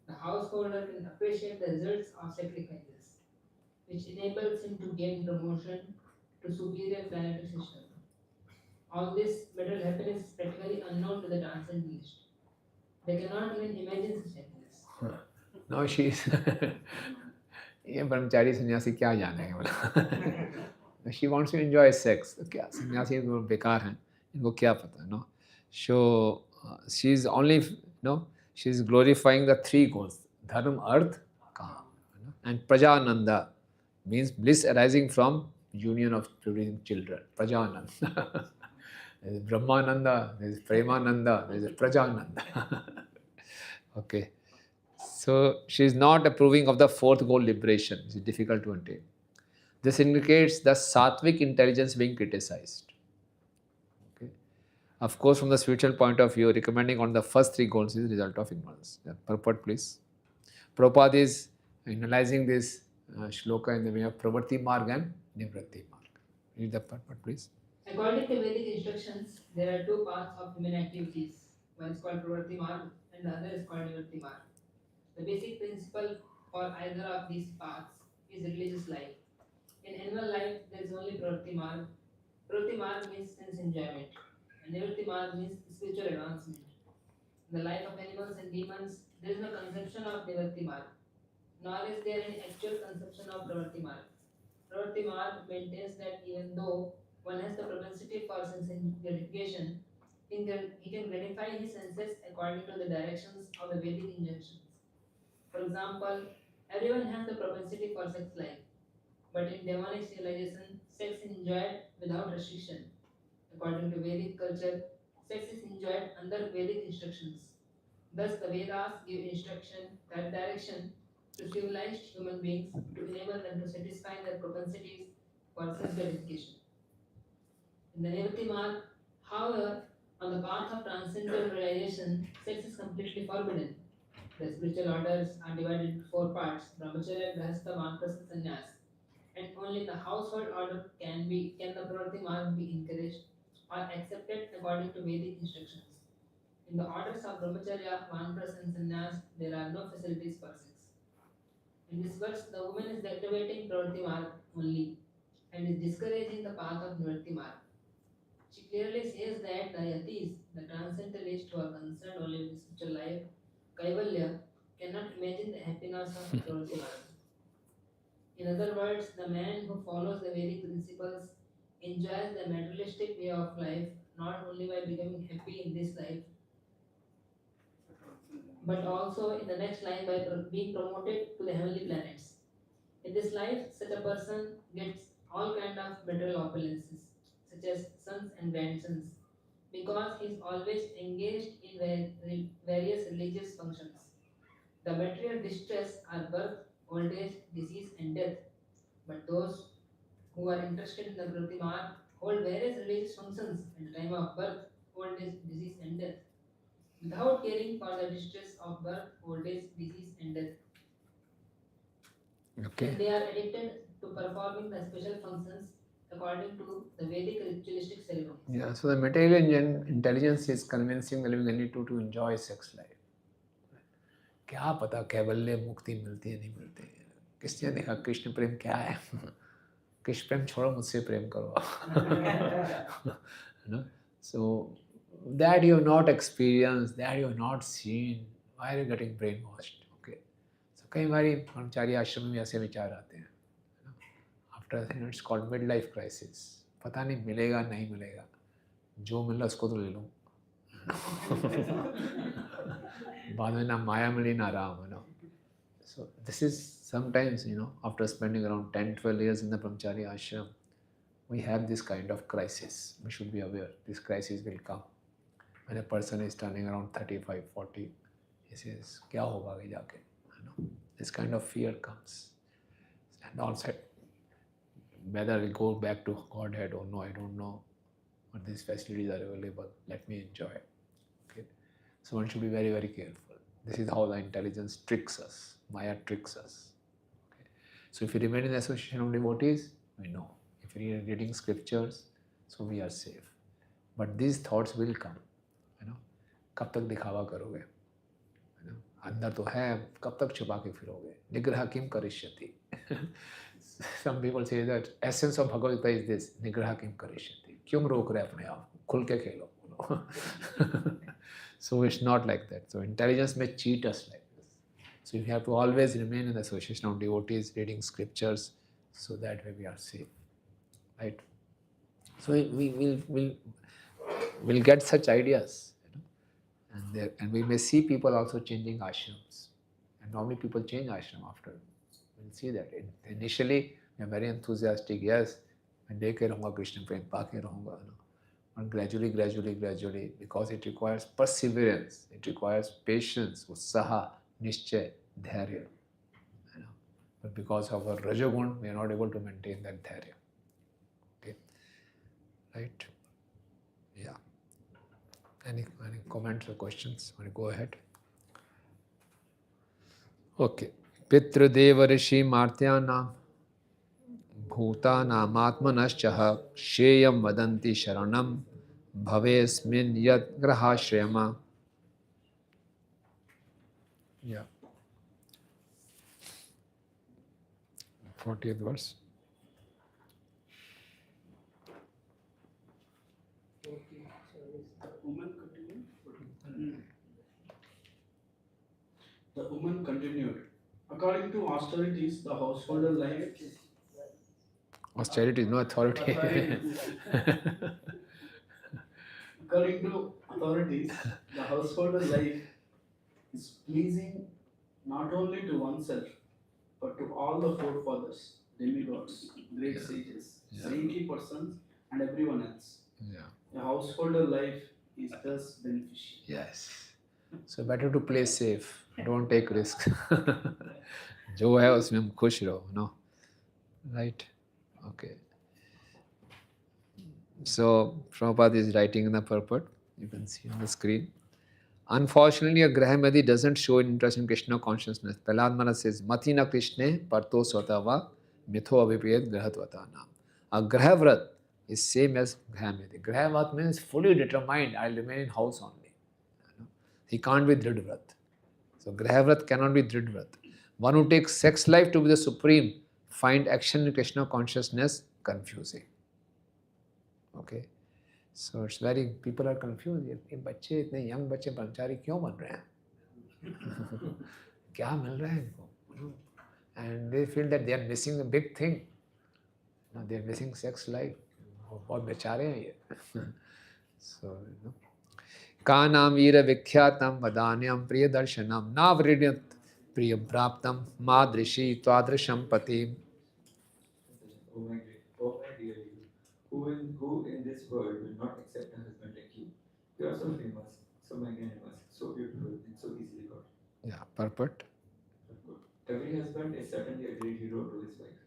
The householder can appreciate the results of sacrifices, which enables him to gain promotion to superior planetary system. All this material happiness is practically unknown to the transcendentalist. They cannot even imagine such happiness. Now she is ये ब्रह्मचारी सन्यासी क्या जानेंगे बोला she wants to enjoy sex. तो क्या सन्यासी बेकार हैं इनको क्या पता no. So she is only she is glorifying the three goals dharma, arth, काम, and prajananda means bliss arising from union of producing children. Prajananda. There is Brahmananda, there is Premananda, there is Prajananda. Okay. So she is not approving of the fourth goal, liberation. It is difficult to attain. This indicates the sattvic intelligence being criticized. Okay. Of course, from the spiritual point of view, recommending on the first three goals is the result of ignorance. Yeah, purport, please. Prabhupada is analyzing this shloka in the way of Pravritti Marg and Nivritti Marg. Read the purport, please. According to Vedic instructions, there are two paths of human activities. One is called Pravritti Marg and the other is called Nivritti Marg. The basic principle for either of these paths is religious life. In animal life, there is only Pravritti Marg. Pravritti Marg means sense enjoyment, and Nivritti Marg means spiritual advancement. In the life of animals and demons, there is no conception of Nivritti Marg, nor is there any actual conception of Pravritti Marg. Pravritti Marg maintains that even though one has the propensity for sense gratification, he can gratify his senses according to the directions of the Vedic injunctions. For example, everyone has the propensity for sex life, but in demonic civilization, sex is enjoyed without restriction. According to Vedic culture, sex is enjoyed under Vedic instructions. Thus, the Vedas give instruction, that direction to civilized human beings to enable them to satisfy their propensities for sex gratification. In the Nivritti Marg, however, on the path of transcendental realization, sex is completely forbidden. The spiritual orders are divided into four parts: Brahmacharya, Grahastha, Vanaprastha, Sannyas. And only in the household order can the Pravritti Marg be encouraged or accepted according to Vedic instructions. In the orders of Brahmacharya, Vanaprastha, and Sannyas, there are no facilities for sex. In this verse, the woman is activating Pravritti Marg only and is discouraging the path of Nivritti Marg. She clearly says that the yatis, the transcendentalists who are concerned only with spiritual life, Kaivalya, cannot imagine the happiness of Pravritti Marg. In other words, the man who follows the Vedic principles enjoys the materialistic way of life not only by becoming happy in this life, but also in the next life by being promoted to the heavenly planets. In this life, such a person gets all kind of material opulences, such as sons and grandsons, because he is always engaged in various religious functions. The material distress are birth, old age, disease, and death. But those who are interested in the Pravritti Marg hold various religious functions at the time of birth, old age, disease, and death, without caring for the distress of birth, old age, disease, and death. Okay. And they are addicted to performing the special functions according to the Vedic ritualistic ceremonies. Yeah, so the material intelligence is convincing the living entity to enjoy sex life. क्या पता कैवल्य मुक्ति मिलती है नहीं मिलती है, किसने देखा कृष्ण प्रेम क्या है, कृष्ण प्रेम छोड़ो मुझसे प्रेम करो. So that you have not experienced, that you have not seen, why are you getting brainwashed? Okay. So कई बार ब्रह्मचारी आश्रम में ऐसे विचार आते हैं, after it's called mid life crisis, पता नहीं मिलेगा नहीं मिलेगा, जो मिल रहा उसको तो ले लूँ। बाद में ना माया मिली ना Ram, you know. So this is sometimes, after spending around 10-12 years in the brahmachari ashram, we have this kind of crisis. We should be aware this crisis will come. When a person is turning around 35-40, he says, क्या होगा आगे जाके? This kind of fear comes. And also, whether we go back to Godhead or no, I don't know. But these facilities are available. Let me enjoy. Okay. So one should be very, very careful. This is how the intelligence tricks us. Maya tricks us. Okay. So if we remain in the association of devotees, we know. If we are reading scriptures, so we are safe. But these thoughts will come. कब तक दिखावा करोगे? अंदर तो है, कब तक छुपा के फिरोगे? निग्रह किम करिष्यति? Some people say that essence of Bhagavad Gita is this, निग्रह किम करिष्यति? क्यों रोक रहे अपने आप को? खुल के खेलो. So it's not like that. So intelligence may cheat us like this. So you have to always remain in the association of devotees, reading scriptures, so that way we are safe. Right? So we'll get such ideas. And we may see people also changing ashrams. And normally people change ashram after. We'll see that. Initially, we are very enthusiastic. Yes, मैं देख के रहूँगा कृष्ण प्रेम पा के रहूँगा. And gradually, because it requires perseverance, it requires patience, utsaha, nishchay, dharya. But because of our rajagun, we are not able to maintain that dharya. Okay, right? Yeah. Any comments or questions? Want to go ahead? Okay. Pitra Deva Rishi Martyanam Bhutanam Atmanaschaha Sheyam Vadanti Sharanam Bhavesmin Yad Grahashrayama. Yeah. 40th verse. The woman continued, according to austerities, the householder life. Austerity is no authority. According to authorities, the householder life is pleasing not only to oneself, but to all the forefathers, demigods, great sages, saintly persons, and everyone else. Yeah. The householder life is thus beneficial. Yes. So better to play safe. Don't take risk. जो है उसमें हम खुश रहो, no? Right? Okay. So Prabhupada is writing in the purport. You can see on the screen. Unfortunately, a Grahamadi doesn't show interest in Krishna consciousness. Prahlad Maharaj says, Matina Krishne parto swatava mitho abhipayat grahatvatanam. A Grahavrat is same as Grahamadi. Grahavrat means fully determined, I'll remain in house only. He can't be Dridvrat. So Grahavrat cannot be Dridvrat. One who takes sex life to be the supreme find action in Krishna consciousness confusing. Okay. So it's very, people are confused. ये बच्चे इतने young बच्चे ब्रह्मचारी क्यों बन रहे हैं? क्या मिल रहा है इनको? And they feel that they are missing a big thing. No, they are missing sex life. बहुत बेचारे हैं ये. So, कानाम वीर विख्यातम वदान्यम प्रिय दर्शनम नावृण्यत प्रिय प्राप्तम मादृशी त्वादृशम पतिम. Oh my dear you, who in this world will not accept a husband like you? You are so famous, so magnanimous, so beautiful, and so easily got. Yeah, purport. Every husband is certainly a great hero to his wife.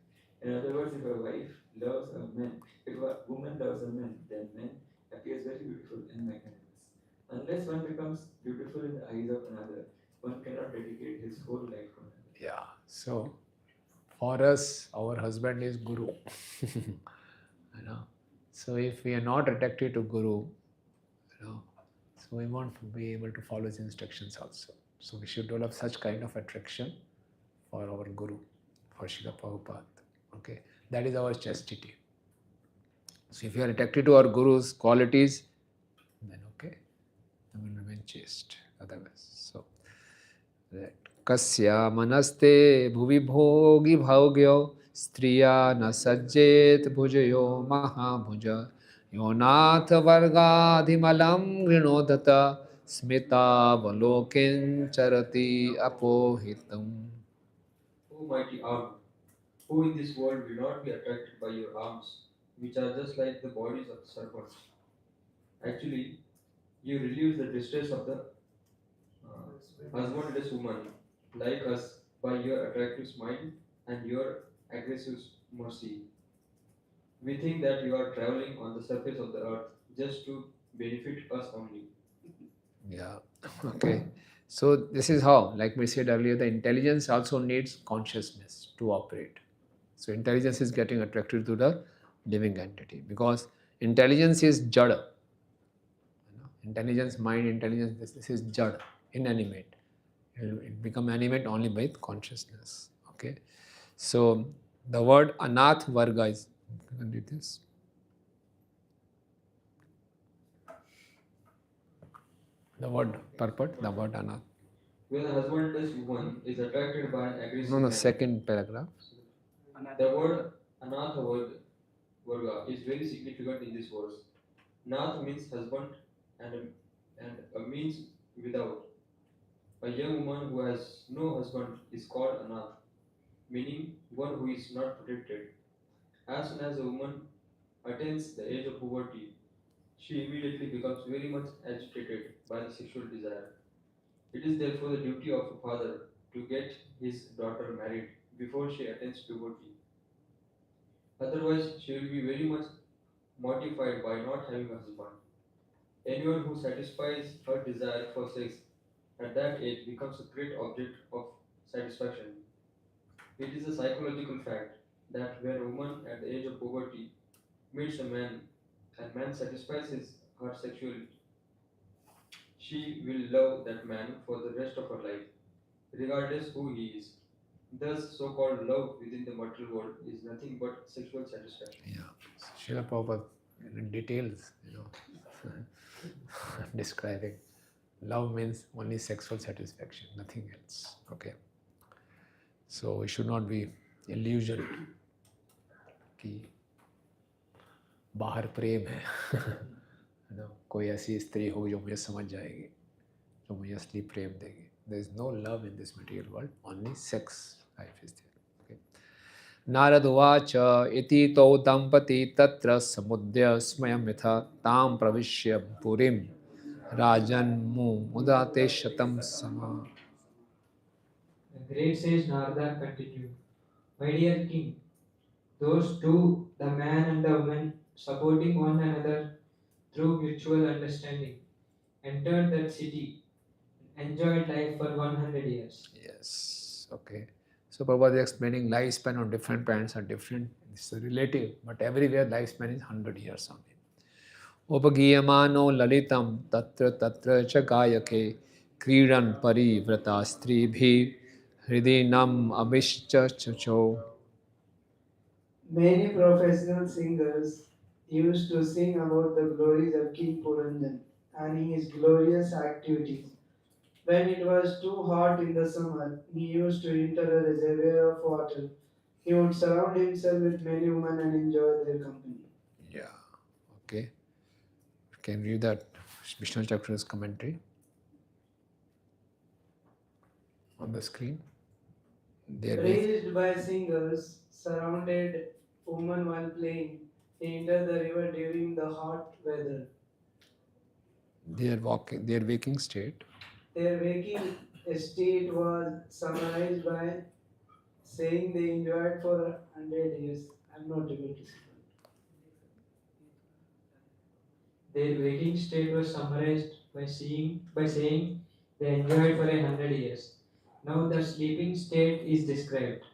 In other words, if a wife loves a man, if a woman loves a man, then man appears very beautiful and magnanimous. Unless one becomes beautiful in the eyes of another, one cannot dedicate his whole life to another. Yeah, so for us, our husband is Guru. You know, so if we are not attracted to Guru, so we won't be able to follow his instructions also. So we should develop such kind of attraction for our Guru, for Srila Prabhupada. Okay, that is our chastity. So if you are attracted to our Guru's qualities, then okay, then we will remain chaste. Otherwise, so Right. Kasya manaste bhuvi bhogi bhaugyo striya na sajjet bhujayo mahabhuja yonath vargadhimalam grinodhata smita valokin charati apohitam. O mighty arm, who in this world will not be attracted by your arms, which are just like the bodies of the serpents. Actually, you relieve the distress of the husbandless woman like us by your attractive smile and your aggressive mercy. We think that you are traveling on the surface of the earth just to benefit us only. Yeah. Okay. So this is how, like we said earlier, the intelligence also needs consciousness to operate. So intelligence is getting attracted to the living entity because intelligence is jada. Intelligence, mind, intelligence, this is jada, inanimate. It become animate only by consciousness. Okay. So the word anath varga is, you can read this. The word purport, the word anath. Where the husbandless woman is attracted by an aggressive No, man. second paragraph. The word anatha varga is very significant in this verse. Nath means husband and means without. A young woman who has no husband is called anath, meaning one who is not protected. As soon as a woman attains the age of puberty, she immediately becomes very much agitated by the sexual desire. It is therefore the duty of a father to get his daughter married before she attains puberty. Otherwise, she will be very much mortified by not having a husband. Anyone who satisfies her desire for sex at that age becomes a great object of satisfaction. It is a psychological fact that when a woman at the age of puberty meets a man and man satisfies her sexuality, she will love that man for the rest of her life, regardless who he is. Thus, so-called love within the material world is nothing but sexual satisfaction. Yeah. Srila Prabhupada in details, describing love means only sexual satisfaction, nothing else. Okay. So we should not be illusioned कि बाहर प्रेम है कोई ऐसी स्त्री हो जो मुझे समझ जाएगी जो मुझे असली प्रेम देगी. There is no love in this material world, only sex life is there. Okay. Narad uvacha iti to dampati tatra samudya smayam yatha tam pravishya purim rajan mu mudate shatam sama. The great sage Narada continued, My dear king, those two, the man and the woman, supporting one another through mutual understanding, entered that city and enjoyed life for 100 years. Yes. Okay. So Prabhupada is explaining lifespan on different planets are different. It's relative, but everywhere lifespan is 100 years only. Upagiyamano lalitam tatra tatra cha gayake kridan parivrata stribhi hridinam abhishcha chacho. Many professional singers used to sing about the glories of King Puranjan and his glorious activities. When it was too hot in the summer, he used to enter a reservoir of water. He would surround himself with many women and enjoy their company. Yeah. Okay. Can read that Vishnu Chakra's commentary on the screen. Raised by singers, surrounded women while playing, he entered the river during the hot weather. Their waking state. Their waking state was summarized by saying they enjoyed for 100 years. I'm not able to see. Their waking state was summarized by saying they enjoyed for 100 years. Now the sleeping state is described.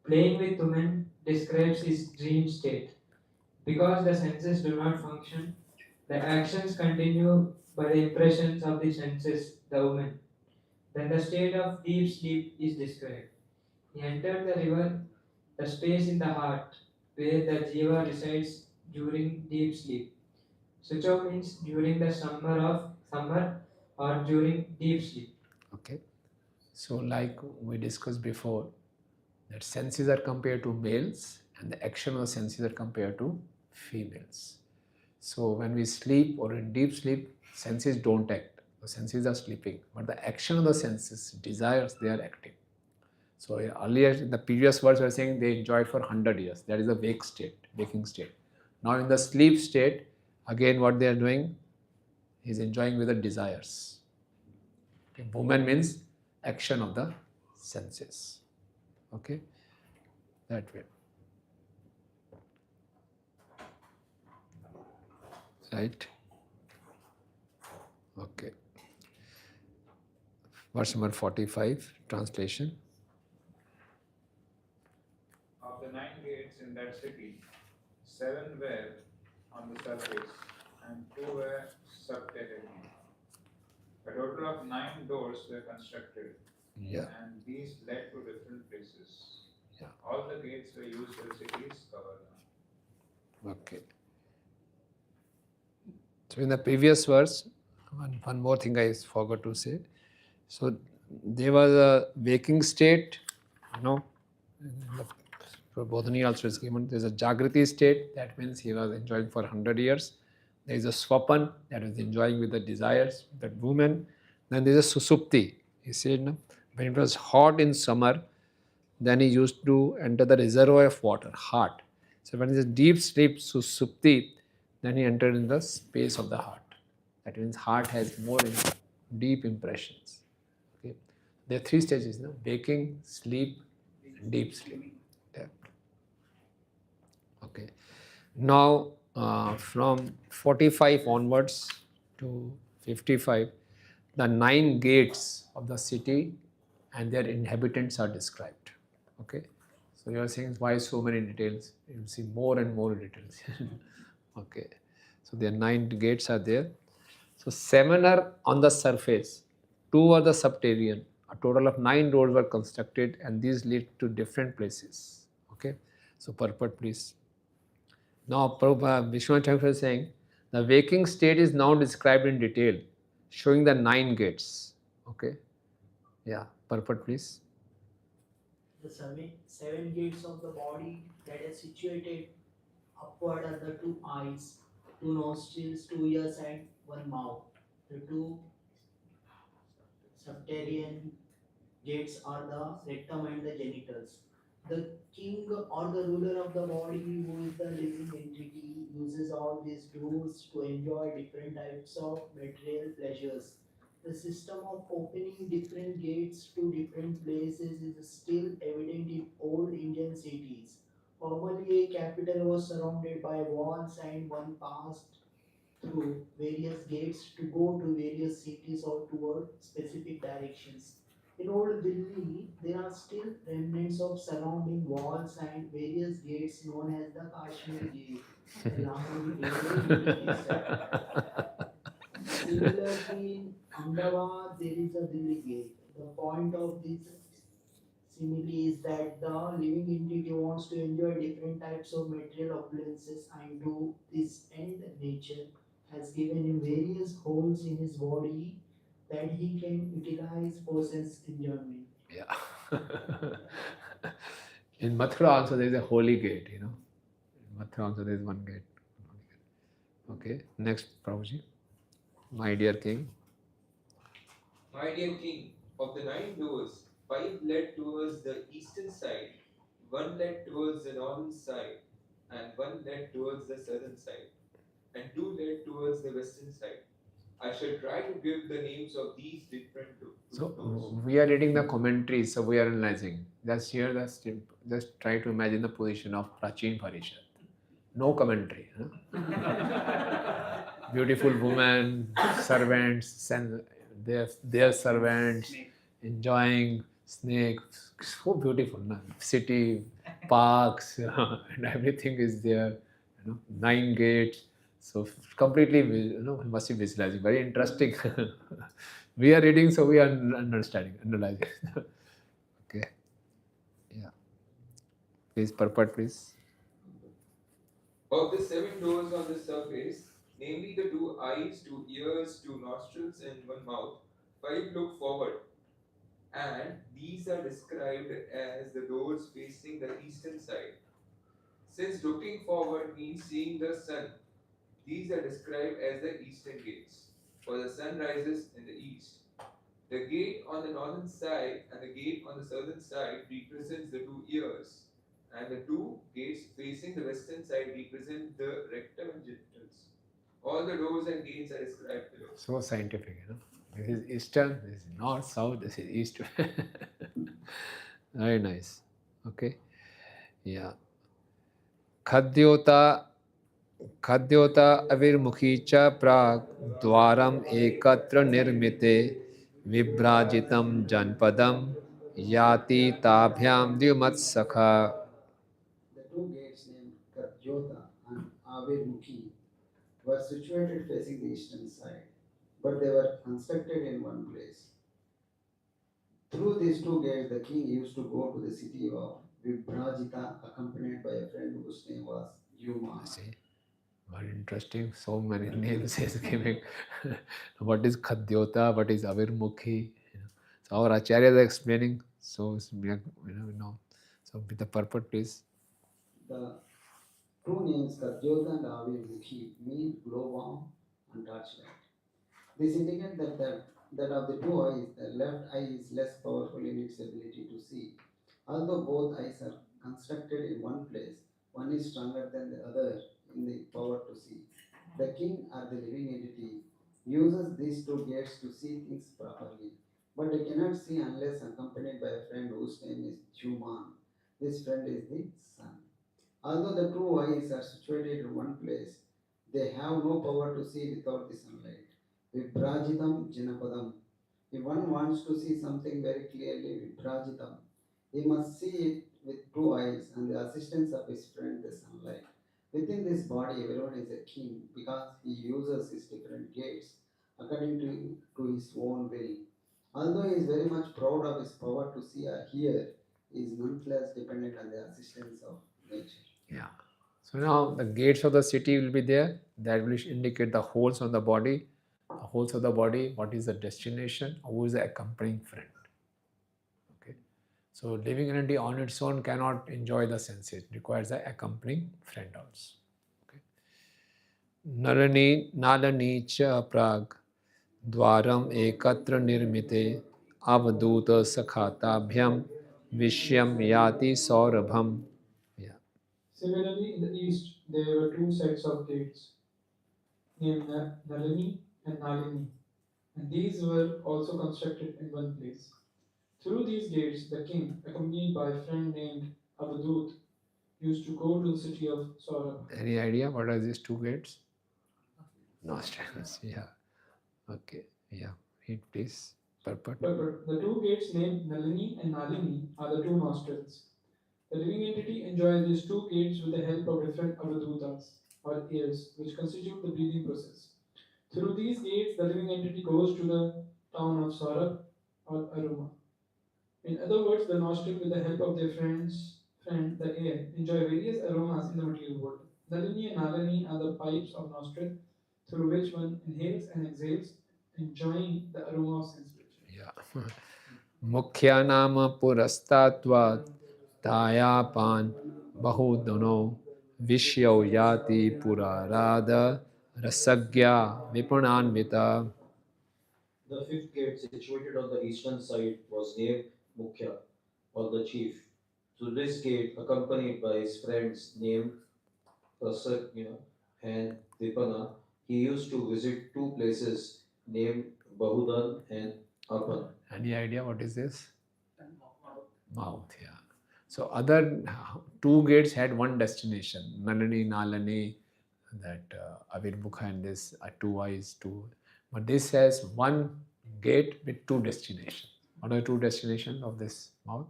Playing with women describes his dream state. Because the senses do not function, the actions continue by the impressions of the senses, the woman. Then the state of deep sleep is described. He entered the river, the space in the heart where the jiva resides during deep sleep. Sucho means during the summer or during deep sleep. Okay. So like we discussed before, that senses are compared to males and the action of the senses are compared to females. So when we sleep or in deep sleep, senses don't act. The senses are sleeping, but the action of the senses, desires, they are active. So earlier in the previous verse we were saying they enjoyed for 100 years. That is the wake state, waking state. Now in the sleep state, again what they are doing is enjoying with the desires. Okay. Woman means action of the senses. Okay, that way. Right? Okay. Verse number 45, translation. Of the 9 gates in that city, 7 were on the surface, and 2 were subterranean. A total of 9 doors were constructed, and these led to different places. All the gates were used for the city's governor. Okay. So in the previous verse, one more thing I forgot to say. So there was a waking state, Bodhini also is given. There's a Jagriti state, that means he was enjoying for 100 years. There is a Swapan, that is enjoying with the desires, that woman. Then there is a Susupti. He said, when it was hot in summer, then he used to enter the reservoir of water, heart. So when he is deep sleep, Susupti, then he entered in the space of the heart. That means heart has more deep impressions. Okay. There are 3 stages, waking, sleep, and deep sleep. Yeah. Okay. Now from 45 onwards to 55, the 9 gates of the city and their inhabitants are described. Okay. So you are saying why so many details? You will see more and more details. Okay. So there are 9 gates are there. So 7 are on the surface, 2 are the subterranean. A total of 9 roads were constructed and these lead to different places. Okay. So purport please. Now Prabhupada Vishwanath Thakur is saying the waking state is now described in detail, showing the 9 gates. Okay. Yeah. Purport please. The 7 gates of the body that are situated upward are the 2 eyes, 2 nostrils, 2 ears, and 1 mouth. The 2 subterranean gates are the rectum and the genitals. The king or the ruler of the body, who is the living entity, uses all these doors to enjoy different types of material pleasures. The system of opening different gates to different places is still evident in old Indian cities. Formerly, a capital was surrounded by walls and one passed through various gates to go to various cities or toward specific directions. In Old Delhi, there are still remnants of surrounding walls and various gates known as the Kashmir Gate, the Lahori Gate, or Uri Gate. Similarly, in Ahmedabad, there is a Delhi Gate. The point of this simile is that the living entity wants to enjoy different types of material opulences and do this, and nature has given him various holes in his body that he can utilize for sense enjoyment. Yeah. In Mathura also there is a holy gate, In Mathura also there is one gate. Okay. Next, Prabhuji. My dear king. My dear king, of the 9 doors, 5 led towards the eastern side, 1 led towards the northern side, and 1 led towards the southern side, and 2 led towards the western side. I shall try to give the names of these different doors. So we are reading the commentaries, so we are analyzing. Just here, just try to imagine the position of Prachin Parishad. No commentary. Beautiful woman, servants, and their servants, enjoying snakes. So beautiful, city, parks, and everything is there. 9 gates. So completely, must be visualizing. Very interesting. We are reading, so we are understanding, analyzing. Okay. Yeah. Please, purport, please. Of the 7 doors on the surface, namely the 2 eyes, 2 ears, 2 nostrils, and 1 mouth, 5 look forward, and these are described as the doors facing the eastern side. Since looking forward means seeing the sun, these are described as the eastern gates, for the sun rises in the east. The gate on the northern side and the gate on the southern side represents the two ears, and the two gates facing the western side represent the rectum and genitals. All the doors and gates are described below. So scientific, you know. This is eastern, this is north, south, this is east. Very nice. Okay. Yeah. Khadyota avirmukhi cha prag dwaram ekatra nirmite vibrajitam janpadam yati tabhyam dyumatsakha. The two gates named Katyota and Avirmukhi were situated facing the eastern side, but they were constructed in one place. Through these two gates, the king used to go to the city of Vibrajita, accompanied by a friend whose name was Yuma. See, very interesting. So many names is giving. What is Khadyota? What is Avirmukhi? You know. So our acharyas are explaining. So So with the purport, please. The two names Katyota and Avirmukhi mean glowworm and torchlight. This indicates that of the two eyes, the left eye is less powerful in its ability to see. Although both eyes are constructed in one place, one is stronger than the other in the power to see. The king or the living entity uses these two gates to see things properly, but they cannot see unless accompanied by a friend whose name is Juman. This friend is the sun. Although the two eyes are situated in one place, they have no power to see without the sunlight. Vibrajitam Janapadam. If one wants to see something very clearly, Vibrajitam, he must see it with two eyes and the assistance of his friend, the sunlight. Within this body, everyone is a king because he uses his different gates according to his own will. Although he is very much proud of his power to see or hear, he is nonetheless dependent on the assistance of nature. Yeah. So now the gates of the city will be there. That will indicate the holes on the body. The holes of the body, what is the destination, who is the accompanying friend. Okay. So living entity on its own cannot enjoy the senses. It requires the accompanying friend also. Okay. Nalani cha prag dwaram ekatra nirmite avduta sakhatabhyam vishyam yati saurabham. Yeah. Similarly, in the east, there were two sets of gates named Nalini and Nalini, and these were also constructed in one place. Through these gates, the king, accompanied by a friend named Avadut, used to go to the city of Saurabh. Any idea what are these two gates? Nostrils. Yeah. Okay. Yeah. Read please. Purport. The two gates named Nalini and Nalini are the two nostrils. The living entity enjoys these two gates with the help of different avadutas, or ears, which constitute the breathing process. Through these gates, the living entity goes to the town of Saurabh or Aruma. In other words, the nostril, with the help of their friend, the air, enjoy various aromas in the material world. Nalini and Nalini are the pipes of nostril through which one inhales and exhales, enjoying the aroma of sense pleasure. Yeah. Mukhyanama purastatvat tayapan bahudono vishyo yati purarada rasagya vipunanvita. The fifth gate, situated on the eastern side, was named Mukhya, or the chief. Through this gate, accompanied by his friends named Prasagya and Dipana, he used to visit two places named Bahudan and Apan. Any idea what is this? Mouth, yeah. So other two gates had one destination. Nalani, Nalani, that Avirbukha and this are two eyes, two. But this has one gate with two destinations. What are the two destinations of this mouth?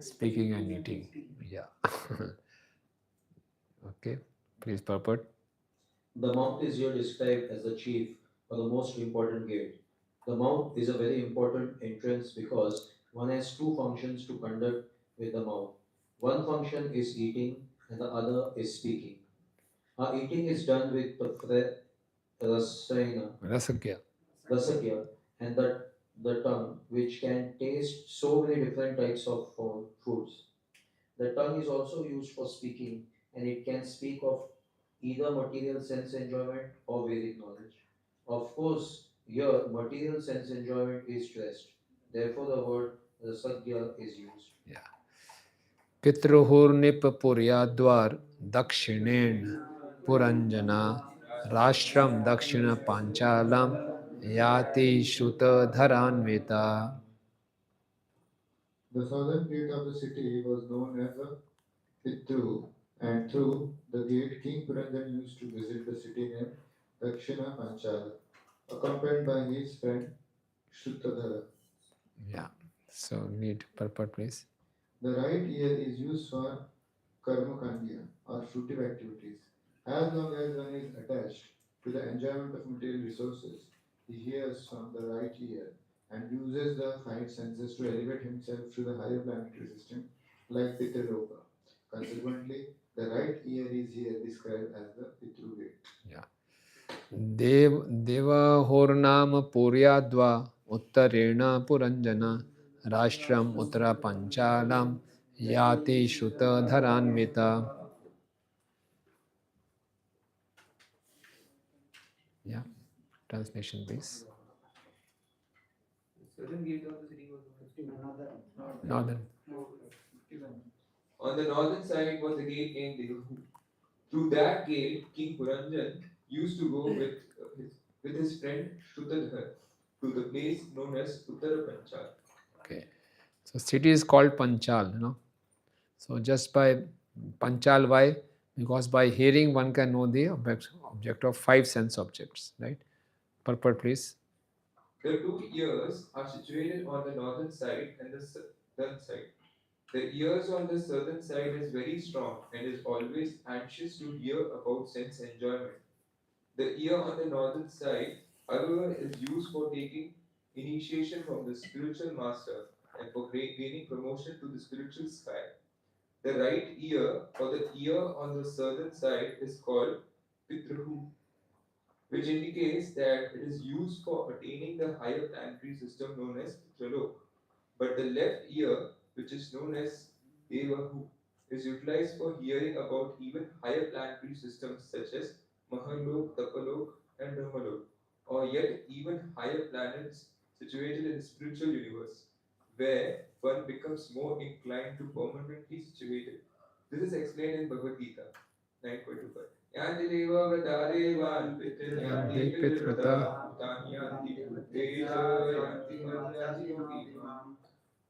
Speaking and eating. Yeah. Okay. Please purport. The mouth is here described as the chief or the most important gate. The mouth is a very important entrance because one has two functions to conduct with the mouth. One function is eating and the other is speaking. Eating is done with the rasayana, Rasagya. rasagya, and the tongue, which can taste so many different types of foods. The tongue is also used for speaking, and it can speak of either material sense enjoyment or Vedic knowledge. Of course, here material sense enjoyment is stressed. Therefore, the word rasagya is used. Yeah. पितृहुर्निपपुर्याद्वार दक्षिणेन पुरंजना राष्ट्रम दक्षिण पांचालम याति श्रुतधरान्विता. The southern gate of the city was known as the Pitru, and through the gate King Puranjan used to visit the city named Dakshina Panchala, accompanied by his friend Shrutadhara. Yeah. So need purport, please. The right ear is used for karma kandya or fruitive activities. As long as one is attached to the enjoyment of material resources, he hears from the right ear and uses the five senses to elevate himself to the higher planetary system like Pitraloka. Consequently, the right ear is here described as the Pitru gate. Yeah. देवहोर्नाम पूर्याद्वा उत्तरेण पुरंजना राष्ट्रम Uttara पंचालम याति श्रुतधरान्विता. Yeah, translation please. Southern gate of the city was Northern. On the northern side was a gate named Devahu. Through that gate, King Puranjan used to go with his friend Shrutadhar to the place known as Uttara Panchal. Okay. So city is called Panchal, you know. So just by Panchal, why? Because by hearing one can know the object of five sense objects, right? Purport, please. The two ears are situated on the northern side and the southern side. The ears on the southern side is very strong and is always anxious to hear about sense enjoyment. The ear on the northern side, however, is used for taking initiation from the spiritual master and for gaining promotion to the spiritual sky. The right ear or the ear on the southern side is called Pitrahu, which indicates that it is used for attaining the higher planetary system known as Pitralok. But the left ear, which is known as Devahu, is utilized for hearing about even higher planetary systems such as Mahalok, Tapalok, and Brahmalok, or yet even higher planets situated in the spiritual universe, where one becomes more inclined to permanently situated. This is explained in Bhagavad Gita 9.25. Yanti deva vrata devan yanti pitrvrata utani yanti bhutesha yanti manyanti yogi.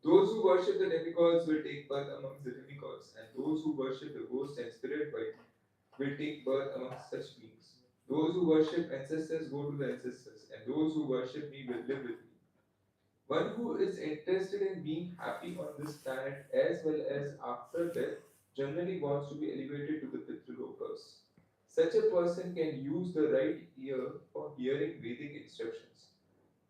Those who worship the demigods will take birth amongst the demigods, and those who worship the ghosts and spirit world will take birth amongst such beings. Those who worship ancestors go to the ancestors, and those who worship me will live with me. One who is interested in being happy on this planet as well as after death generally wants to be elevated to the Pitralokas. Such a person can use the right ear for hearing Vedic instructions.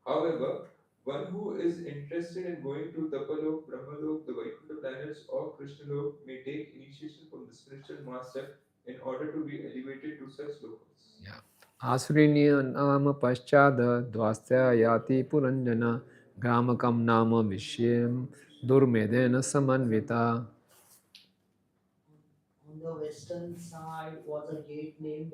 However, one who is interested in going to Tapalok, Brahmalok, the Vaikuntha planets, or Krishnalok may take initiation from the spiritual master in order to be elevated to such lokas. Yeah. Asurinya nama paschada dvasya yati puranjana gramakam nama vishyam durmedena samanvita. On the western side was a gate named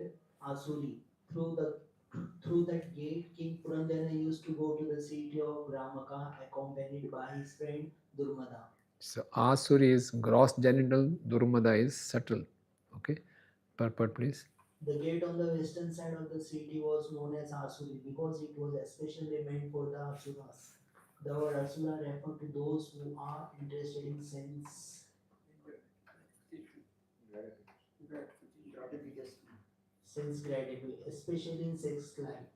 Asuri. Through that gate, King Purandana used to go to the city of Ramaka accompanied by his friend Durmada. So Asuri is gross genital, Durmada is subtle. Okay. Purport, please. The gate on the western side of the city was known as Asuri because it was especially meant for the Asuras. The word Asura referred to those who are interested in sense gratification, especially in sex life,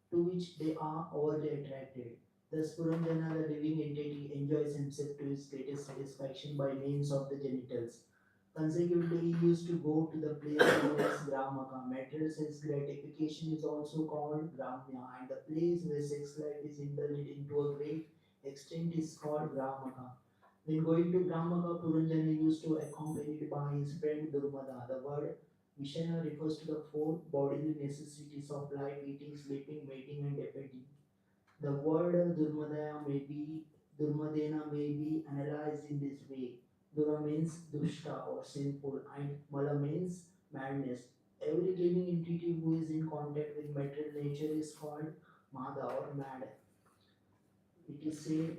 to which they are overly attracted. Thus, Puranjana, the living entity, enjoys himself to his greatest satisfaction by means of the genitals. Consequently, he used to go to the place known as Gramaka. Material sense gratification is also called Gramya, and the place where sex life is indulged into a great extent is called Gramaka. When going to Gramaka, Puranjana used to accompanied by his friend Durmada. The word Vishaya refers to the four bodily necessities of life: eating, sleeping, mating, and defeating. The word Durmadena may be analyzed in this way. Dura means dushta or sinful, and Mala means madness. Every living entity who is in contact with material nature is called Mada or mad. It is said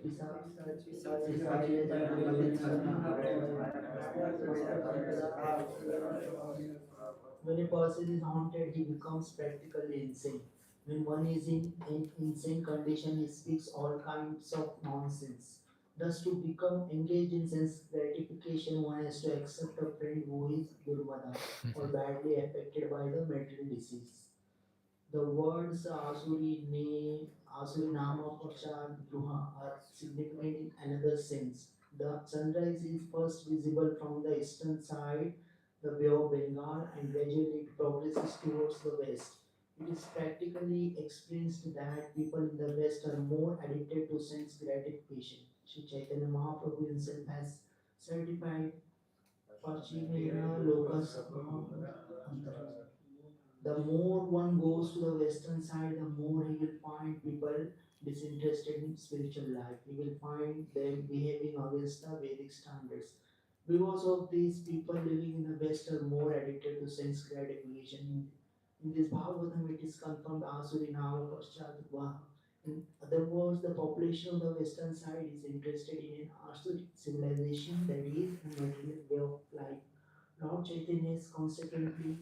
when a person is haunted, he becomes practically insane. When one is in an insane condition, he speaks all kinds of nonsense. Thus, to become engaged in sense gratification, one has to accept a friend who is durmada or badly affected by the material disease. The words Asuri Nama Prashad Druha are significant in another sense. The sunrise is first visible from the eastern side, the Bay of Bengal, and gradually it progresses towards the west. It is practically experienced that people in the west are more addicted to sense gratification. Sri Chaitanya Mahaprabhu himself has certified Pachimena Lokas the more one goes to the western side, the more he will find people disinterested in spiritual life. He will find them behaving against the Vedic standards. Because of these, people living in the West are more addicted to sense gratification. In this Bhagavatam, it is confirmed Asuri Nama Paschatva. In other words, the population of the western side is interested in an Asuri civilization, that is, a material way of life. Lord Chaitanya is consequently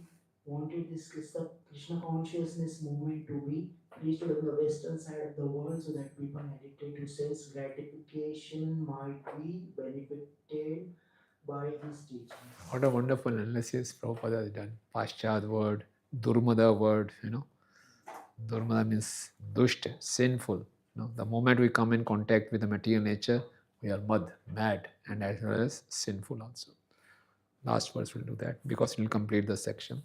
wanted this Krishna consciousness movement to be reached on the western side of the world so that people addicted to sense gratification might be benefited by his teachings. What a wonderful analysis Prabhupada has done. Paschad word, Durmada word, Durmada means dusht, sinful. The moment we come in contact with the material nature, we are mad, and as well as sinful also. Last verse will do that because it will complete the section.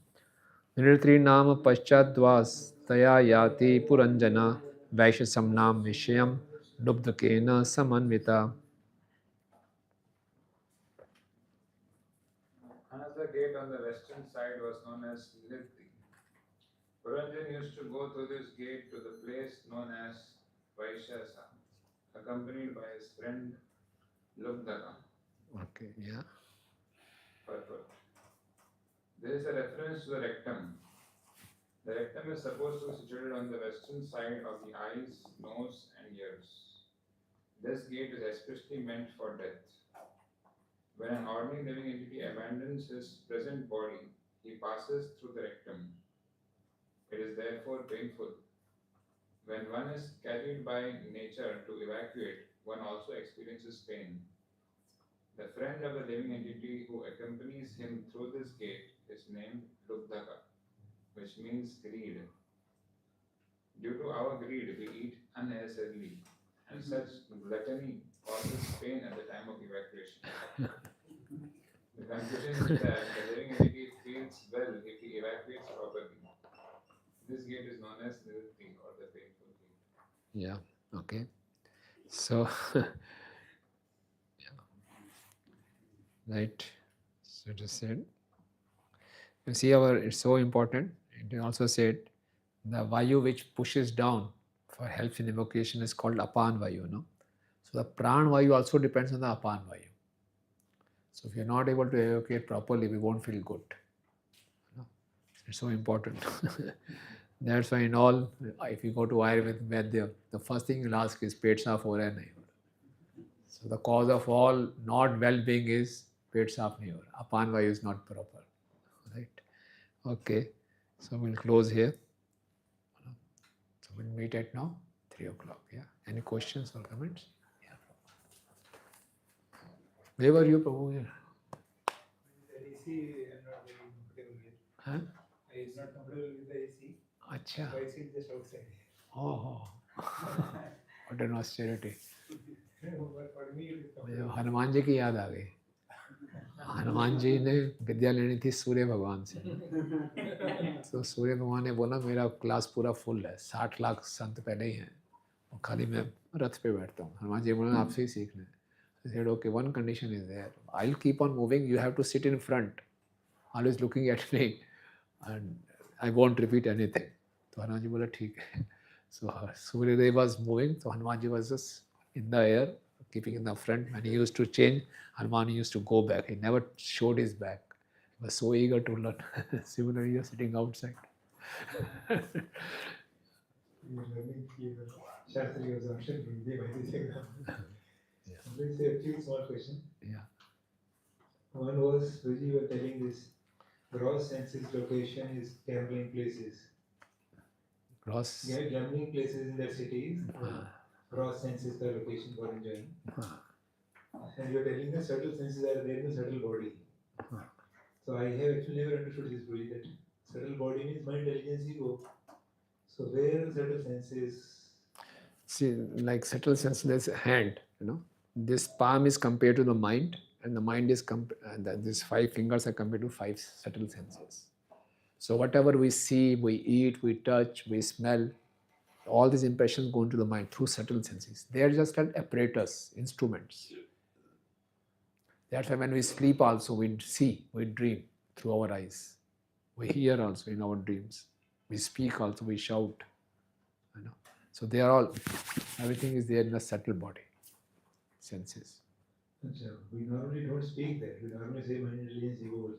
Nritri nama paschadvas taya yati puranjana vaishasamnam vishayam lubdakena samanvita. Another gate on the western side was known as Nritti. Puranjan used to go through this gate to the place known as Vaishasa, accompanied by his friend Lubdaka. Okay, yeah. Purport. There is a reference to the rectum. The rectum is supposed to be situated on the western side of the eyes, nose, and ears. This gate is especially meant for death. When an ordinary living entity abandons his present body, he passes through the rectum. It is therefore painful. When one is carried by nature to evacuate, one also experiences pain. The friend of the living entity who accompanies him through this gate is named Lubdaka, which means greed. Due to our greed, we eat unnecessarily, and such gluttony causes pain at the time of evacuation. The conclusion is that the living entity feels well if he evacuates properly. This gate is known as Nritti or the painful gate. Yeah, okay. So, right. So it is said. You see, it's so important. It also said the Vayu which pushes down for help in evocation is called Apan Vayu. So the Pran Vayu also depends on the Apan Vayu. So if you're not able to evocate properly, we won't feel good. It's so important. That's why in all, if you go to Ayurveda, the first thing you'll ask is Pet Saaf ho raha hai nahi ho raha. So the cause of all not well-being is Pet Saaf nahi ho raha. Apan Vayu is not proper. Right? Okay. So we'll close here. So we'll meet at now 3 o'clock. Yeah. Any questions or comments? Yeah. Where were you, Prabhu? Yeah. AC, I'm not very comfortable with. Huh? I is not comfortable with the AC. Acha. So I sit just outside. Oh. What an austerity. But for me, it is मुझे comfortable. Hanuman ji की याद आ गई. हनुमान जी ने विद्या लेनी थी सूर्य भगवान से. तो सूर्य भगवान ने बोला मेरा क्लास पूरा फुल है, 60 लाख संत पहले ही हैं और खाली मैं रथ पे बैठता हूँ. हनुमान जी बोला आपसे ही सीखना है. I said, okay, one condition is there. I'll keep on moving. You have to sit in front, always looking at me, and I won't repeat anything. तो हनुमान जी बोला ठीक है. So Suryadev was moving, so Hanumanji was just in the air, keeping in the front. When he used to change, Hanuman used to go back. He never showed his back. He was so eager to learn. Similarly, you're sitting outside. Shastri was option from the Bhakti Vaibhava. Only say a few small questions. Yeah. One was, when you were telling this, gross senses location is gambling places. Gross. Yeah, gambling places in the cities. Gross senses the location for enjoying. And you're telling the subtle senses are there in the subtle body. So I have actually never understood this fully, that subtle body means my intelligence ego. So where are the subtle senses? See, like subtle sense, there's a hand, This palm is compared to the mind, and the mind is these 5 fingers are compared to 5 subtle senses. So whatever we see, we eat, we touch, we smell, all these impressions go into the mind through subtle senses. They are just like apparatus, instruments. That's why when we sleep also, we see, we dream through our eyes. We hear also in our dreams. We speak also, we shout. So they are all, everything is there in the subtle body, senses. So we normally don't speak there. We normally say my intelligence ego.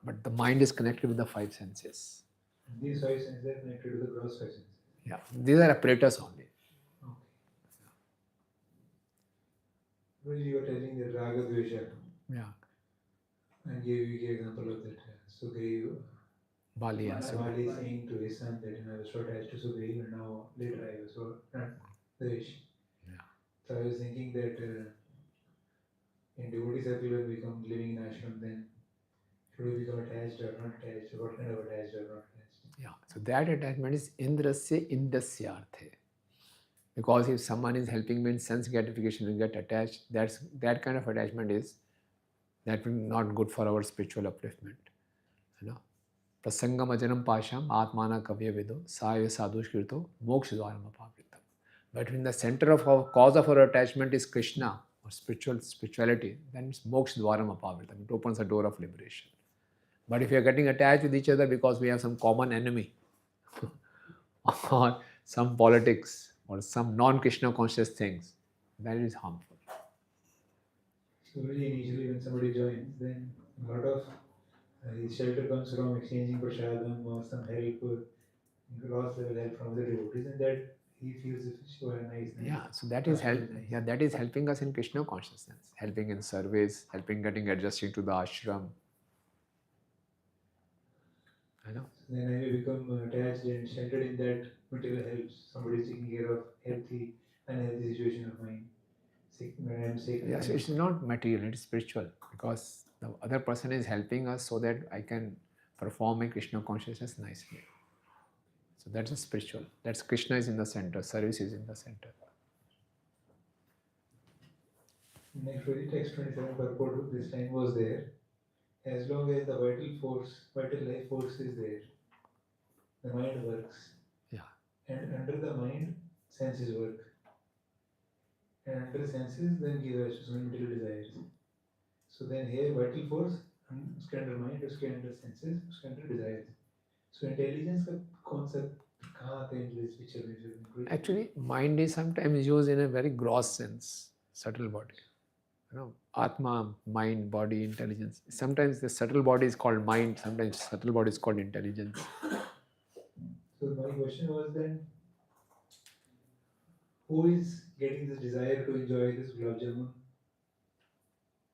But the mind is connected with the 5 senses. And these 5 senses are connected to the gross 5 senses. Yeah, these are apparatus only. Well, you were telling the Raga Dvesha. Yeah. And gave you example of that Sugriv. Bali saying to his son that I was so attached to Sugriv and now later I was so Dvesh. Yeah. So I was thinking that in devotee circle when we come living in ashram, then should we become attached or not attached? What kind of attached or not attached? Yeah. So that attachment is indrasya indasyarthe. Because if someone is helping me in sense gratification and get attached, that kind of attachment is not good for our spiritual upliftment. Prasangam ajanam pasham atmana kavya vido saya sadhushkirto moksha dvaram apavritam. But when the center of our cause of our attachment is Krishna or spirituality, then it's moksha dvaram apavritam. It opens the door of liberation. But if we are getting attached with each other because we have some common enemy or some politics or some non-Krishna conscious things, then it is harmful. So really initially when somebody joins, then a lot of his shelter comes from exchanging prasadam or some help, gross level help from the devotees, and that he feels so nice. Yeah, so that is that is helping us in Krishna consciousness, helping in service, helping getting adjusting to the ashram. Then I become attached and sheltered in that material helps. Somebody is taking care of healthy, unhealthy situation of mine. Sick, when I'm sick. Yeah, so it's not material, it is spiritual. Because the other person is helping us so that I can perform my Krishna consciousness nicely. So that's a spiritual. That's Krishna is in the center, service is in the center. Next very text 27 purport this time was there. As long as the vital life force is there, the mind works. Yeah. And under the mind, senses work. And under senses, then give rise to so many material desires. So then here, vital force, उसके under mind, उसके under senses, उसके under desires. So intelligence का concept कहाँ आता है in this picture में? Actually, mind is sometimes used in a very gross sense, subtle body. Atma, mind, body, intelligence. Sometimes the subtle body is called mind, sometimes subtle body is called intelligence. So my question was then, who is getting this desire to enjoy this gulab jamun?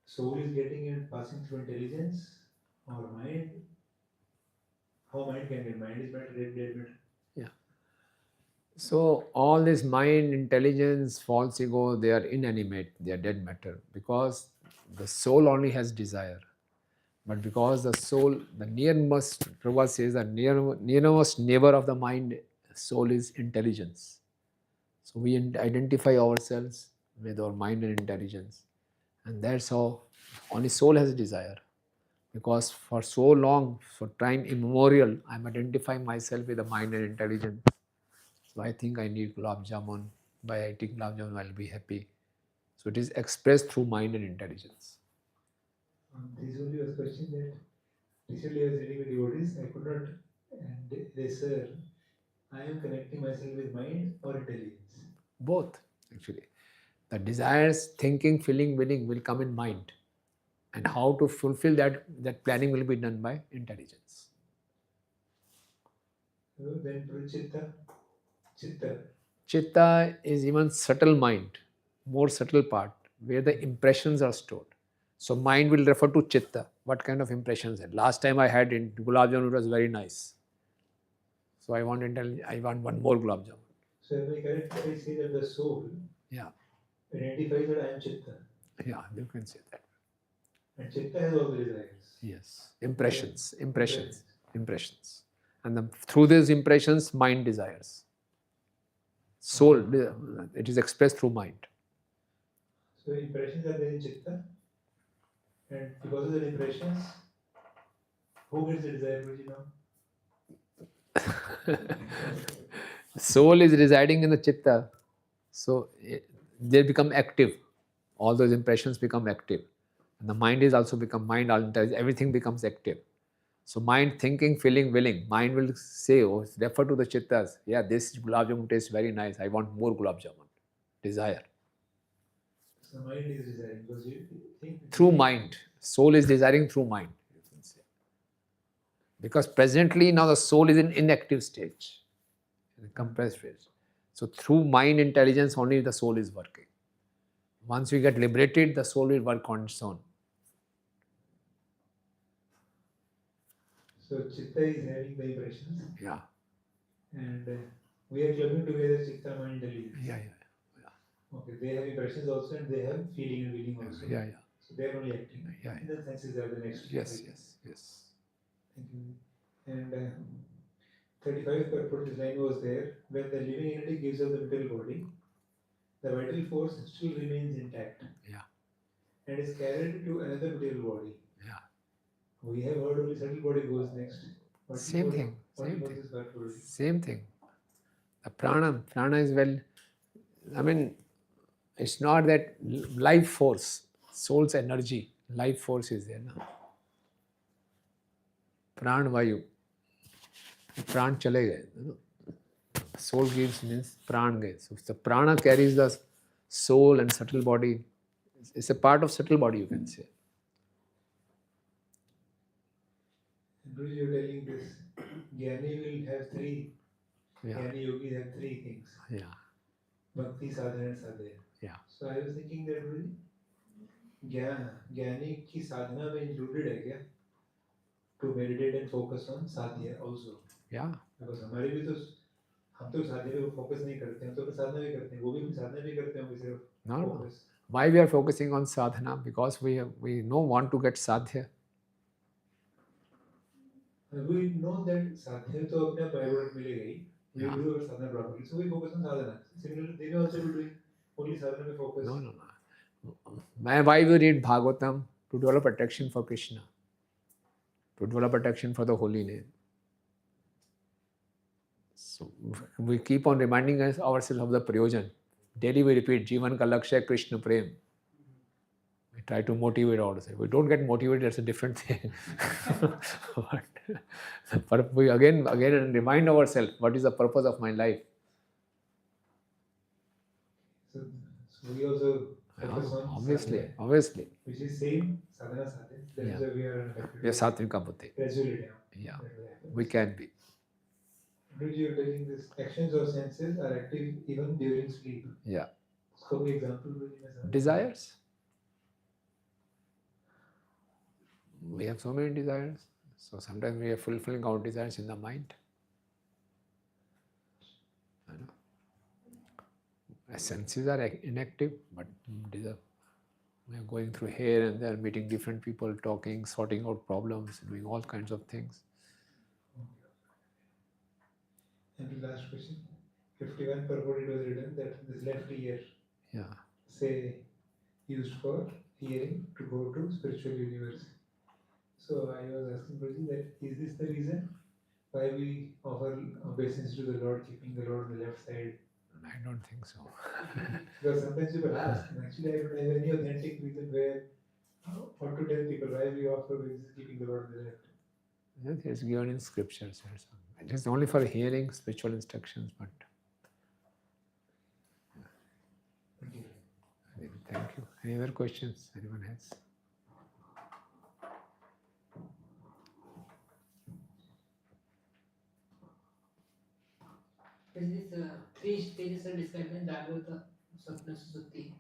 Soul is getting it passing through intelligence or mind? How mind can get? Mind is better, dead better. Yeah. So all this mind, intelligence, false ego, they are inanimate, they are dead matter because the soul only has desire. But because the soul, the nearmost, Prabhu says that nearmost neighbor of the mind, soul is intelligence. So we identify ourselves with our mind and intelligence. And that's how only soul has a desire. Because for so long, for time immemorial, I'm identifying myself with the mind and intelligence. So I think I need gulab jamun. By eating gulab jamun, I'll be happy. So it is expressed through mind and intelligence. This only was question that recently I was reading with devotees, I could not, and they said, I am connecting myself with mind or intelligence? Both, actually. The desires, thinking, feeling, willing will come in mind. And how to fulfill that planning will be done by intelligence. So then for Chitta. Chitta is even subtle mind, more subtle part, where the impressions are stored. So mind will refer to Chitta. What kind of impressions? Last time I had in Gulab Jamun, it was very nice. So I want one more Gulab Jamun. So am I correct if I say that the soul identifies that I am Chitta? Yeah, you can say that. And Chitta has all the desires. Yes, impressions. And through these impressions, mind desires. Soul, it is expressed through mind. So impressions are there in Chitta, and because of the impressions, who gets the desire, Soul is residing in the Chitta, so they become active. All those impressions become active. And the mind is also become mind, all intelligence, everything becomes active. So mind, thinking, feeling, willing. Mind will say, refer to the Chittas. Yeah, this Gulab Jamun tastes very nice. I want more Gulab Jamun. Desire. So mind is desiring because you think Through mind. Soul is desiring through mind. You can say. Because presently now the soul is in inactive stage. In a compressed phase. So through mind intelligence only the soul is working. Once we get liberated, the soul will work on its own. so Chitta is having the impressions. Yeah. And we are clubbing together Chitta, mind, intelligence. Yeah. Okay, they have impressions also and they have feeling and willing also. Yeah. So they are only acting. Yeah. And then senses are the next. Yes. Thank you. And 35 purport this line was there. When the living entity gives up the material body, the vital force still remains intact. Yeah. And is carried to another material body. Yeah. We have heard only subtle body goes next. Same thing. The prana is it's not that life force, soul's energy, life force is there now. Pran vayu. Pran chale gaye. Soul gives means pran gaye. So the prana carries the soul and subtle body. It's a part of subtle body, you can say. Guruji, you're telling this. Jnani will have three. Yeah. Jnani yogis have three things. Yeah. Bhakti, sadhana and sadhya. Yeah. So I was thinking that Jnani ki sadhana mein included hai kya? To meditate and focus on sadhya also. Yeah. Because हमारे भी तो हम तो साधना पे focus नहीं करते हैं तो साधना भी करते हैं वो भी साधना भी करते हैं सिर्फ No. Why we are focusing on sadhana? Because we don't want to get sadhya. We know that sadhya तो अपने byproduct मिलेगा ही. We do our sadhana properly, so we focus on sadhana. Similarly, they may also be doing only sadhana पे focus. No. Why we read Bhagavatam? To develop attraction for Krishna. To develop attraction for the holy name. So we keep on reminding ourselves of the prayojan. Daily we repeat, Jivan ka lakshya Krishna prem. We try to motivate ourselves. We don't get motivated, that's a different thing. But we again remind ourselves, what is the purpose of my life? So we also focus on obviously. Which is same sadhana sadhya. That is why we are Satvika buddhi. Gradually. Yeah, we can be. Guruji, you are telling this actions or senses are active even during sleep. Yeah. So, for example, desires. We have so many desires. So sometimes we are fulfilling our desires in the mind. Our senses are inactive, but we are going through here and there, meeting different people, talking, sorting out problems, doing all kinds of things. And the last question, 51 purport it was written that this left ear, say, used for hearing to go to spiritual universe. So I was asking Guruji that is this the reason why we offer obeisance to the Lord, keeping the Lord on the left side? I don't think so. Because sometimes people ask, and actually I don't have any authentic reason what to tell people why we offer obeisance keeping the Lord on the left. Yes, it's given in scriptures. It is only for hearing spiritual instructions, but thank you. Any other questions anyone has? There's this three stages are described in Jagrata, Sapna, Susupti.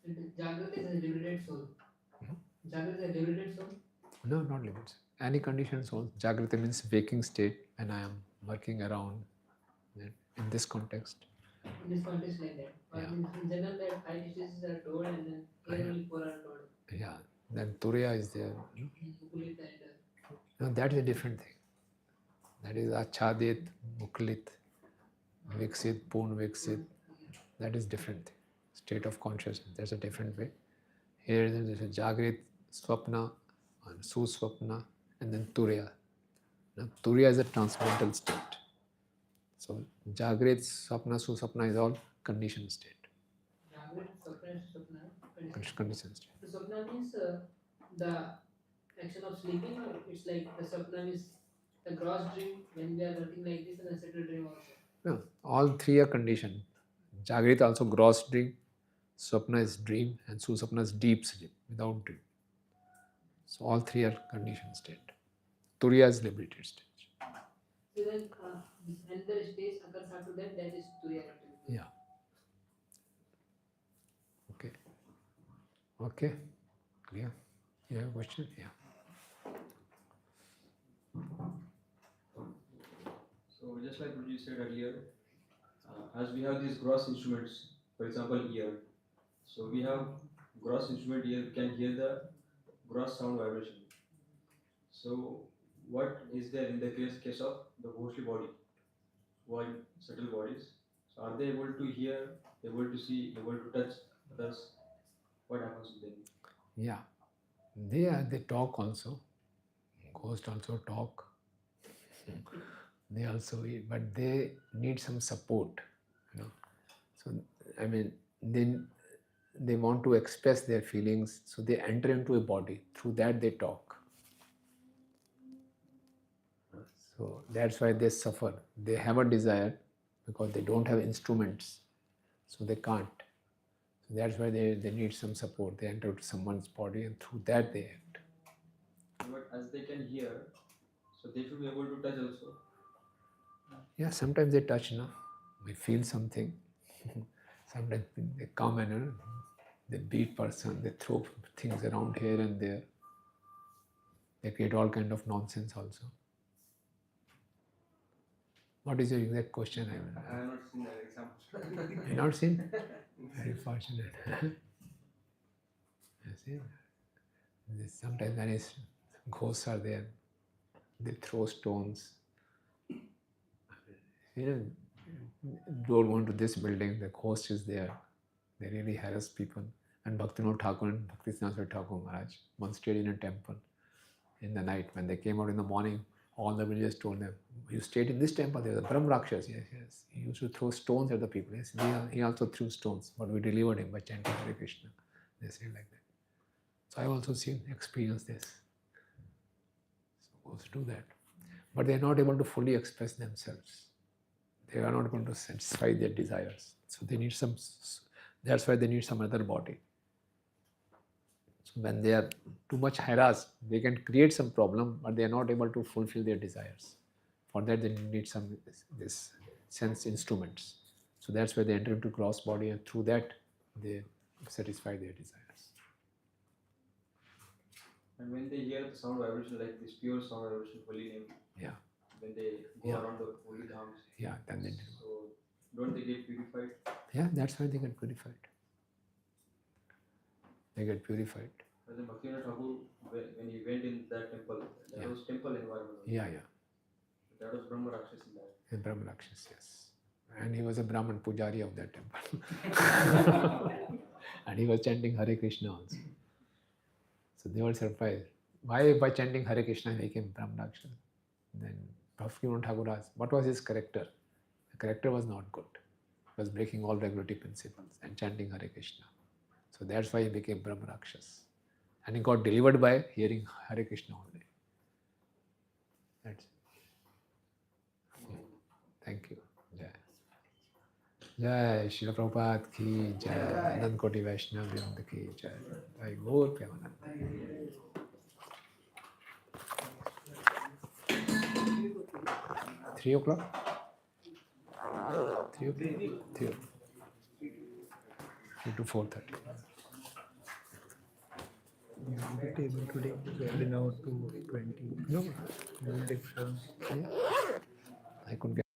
Jagrata is a liberated soul. Jagrata is a liberated soul. No, not limits. Any condition soul. Jagrata means waking state, and I am working around in this context. In this context, like that. Or in general, that 5 stages are told, and then here only 4 are told. Yeah. Then Turiya is there. Mukulit and No, that is a different thing. That is Achadit, Muklit, Viksit, Purn Viksit. That is different thing. State of consciousness. There's a different way. Here there is a Jagrit, Swapna, and Suswapna, and then Turiya. Now, Turiya is a transcendental state. So Jagrit, Swapna, Suswapna is all conditioned state. Jagrat, Sapna, Sapna. Conditioned state. The Sapna means the action of sleeping, or it's like the Sapna means the gross dream when we are working like this, and the subtle dream also. No, all three are conditioned. Jagrit also gross dream, Swapna is dream, and Suswapna is deep sleep without dream. So all three are conditioned state. Turiya is liberated state. So then this another stage occurs after that, that is Turiya. Yeah. Okay. Okay. Clear? You have a question? Yeah. So just like what you said earlier, as we have these gross instruments, for example ear, so we have gross instrument ear can hear the gross sound vibration. So what is there in the case of the ghostly body, while subtle bodies? So are they able to hear, able to see, able to touch others? What happens to them? Yeah. They talk also. Ghosts also talk. They also eat, but they need some support. So I mean, they want to express their feelings, so they enter into a body. Through that they talk. So that's why they suffer. They have a desire because they don't have instruments, so they can't. So that's why they need some support. They enter into someone's body, and through that they act. But as they can hear, so they should be able to touch also. Yeah, sometimes they touch, we feel something. Sometimes they come and they beat person, they throw things around here and there. They create all kind of nonsense also. What is your exact question? I have not seen that example. You have not seen? Very fortunate. You see? Sometimes when ghosts are there, they throw stones. Don't go into this building, the ghost is there. They really harass people. And Bhaktivinoda Thakur and Bhakti Siddhanta Thakur Maharaj once stayed in a temple in the night. When they came out in the morning, all the villagers told them, you stayed in this temple, there was a Brahm Rakshas. Yes. He used to throw stones at the people. Yes, he also threw stones, but we delivered him by chanting Hare Krishna. They said like that. So I also experienced this. So ghosts do that. But they are not able to fully express themselves. They are not going to satisfy their desires. So they need that's why they need some other body. So when they are too much harassed, they can create some problem, but they are not able to fulfill their desires. For that they need some this sense instruments. So that's why they enter into gross body, and through that they satisfy their desires. And when they hear the sound vibration, like this pure sound vibration, holy name, yeah, when they go around the holy dhams, yeah, then they do. So don't they get purified? Yeah, that's why they get purified. They get purified. But then Bhaktivinoda Thakur, when he went in that temple, that was temple environment. Yeah. That was Brahma Rakshas in that. A Brahma Rakshas, yes. And he was a Brahman Pujari of that temple. And he was chanting Hare Krishna also. So they were surprised. Why by chanting Hare Krishna he became Brahma Rakshas? Then Bhaktivinoda Thakur asked, what was his character? The character was not good. He was breaking all regulatory principles and chanting Hare Krishna. So that's why he became Brahma Rakshas. And he got delivered by hearing Hare Krishna only. That's thank you. Jai. Jai Srila Prabhupada ki Jai. Anand Koti Vaishnava Vrinda ki Jai. Jai Gaur Premanand. 3 o'clock? 3 o'clock? 3 o'clock. 3 to 4:30. You will be able to take this early now to 20. No. You will take 7. Yeah. I could get